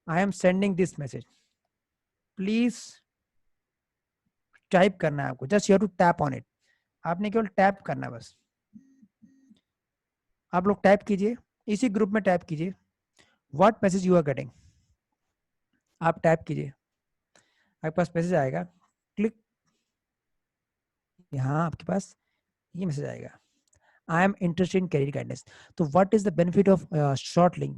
I am sending this message. Please type करना है आपको. Just you have to tap on it. आपने केवल tap करना है बस. आप लोग टैप कीजिए, इसी ग्रुप में टैप कीजिए. What message you are getting, आप टैप कीजिए, आपके पास मैसेज आएगा. क्लिक, यहाँ आपके पास ये मैसेज आएगा, I am interested in career guidance. So what is the benefit of short link?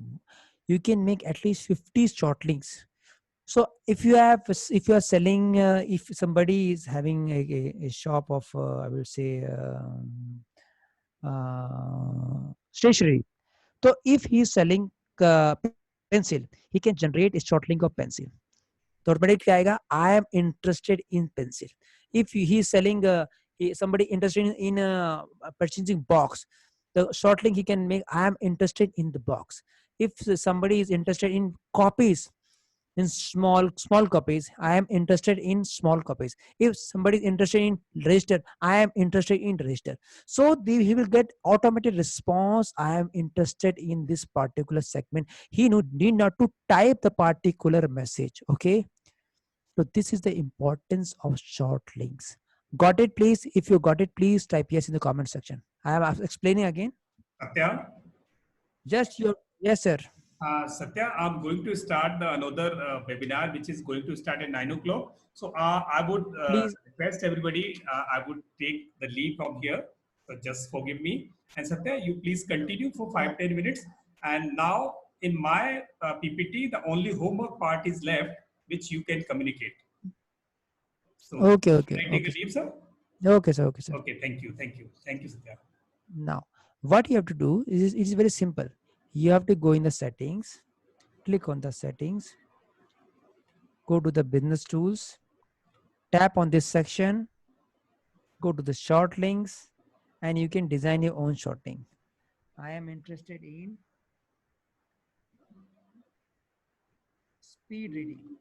You can make at least 50 short links. So if you are selling, if somebody is having a shop of, I will say, stationery. So if he is selling pencil, he can generate a short link of pencil. So automatically आएगा, I am interested in pencil. If he is selling somebody interested in purchasing box, the short link he can make, I am interested in the box. If somebody is interested in copies, in small copies, I am interested in small copies. If somebody is interested in register, I am interested in register. So he will get automated response, I am interested in this particular segment. He need not to type the particular message. Okay, so this is the importance of short links. Got it, please? If you got it, please type yes in the comment section. I am explaining again. Satya? Just your, yes, sir. Satya, I'm going to start another webinar, which is going to start at 9 o'clock. So I would Please. request everybody, I would take the lead from here. So just forgive me. And Satya, you please continue for 5-10 minutes. And now in my PPT, the only homework part is left, which you can communicate. So Okay. can I take a leave, sir? Okay, sir. Okay, sir. Okay, thank you, Satya. Now, what you have to do is, it is very simple. You have to go in the settings, click on the settings, go to the business tools, tap on this section, go to the short links, and you can design your own short link. I am interested in speed reading.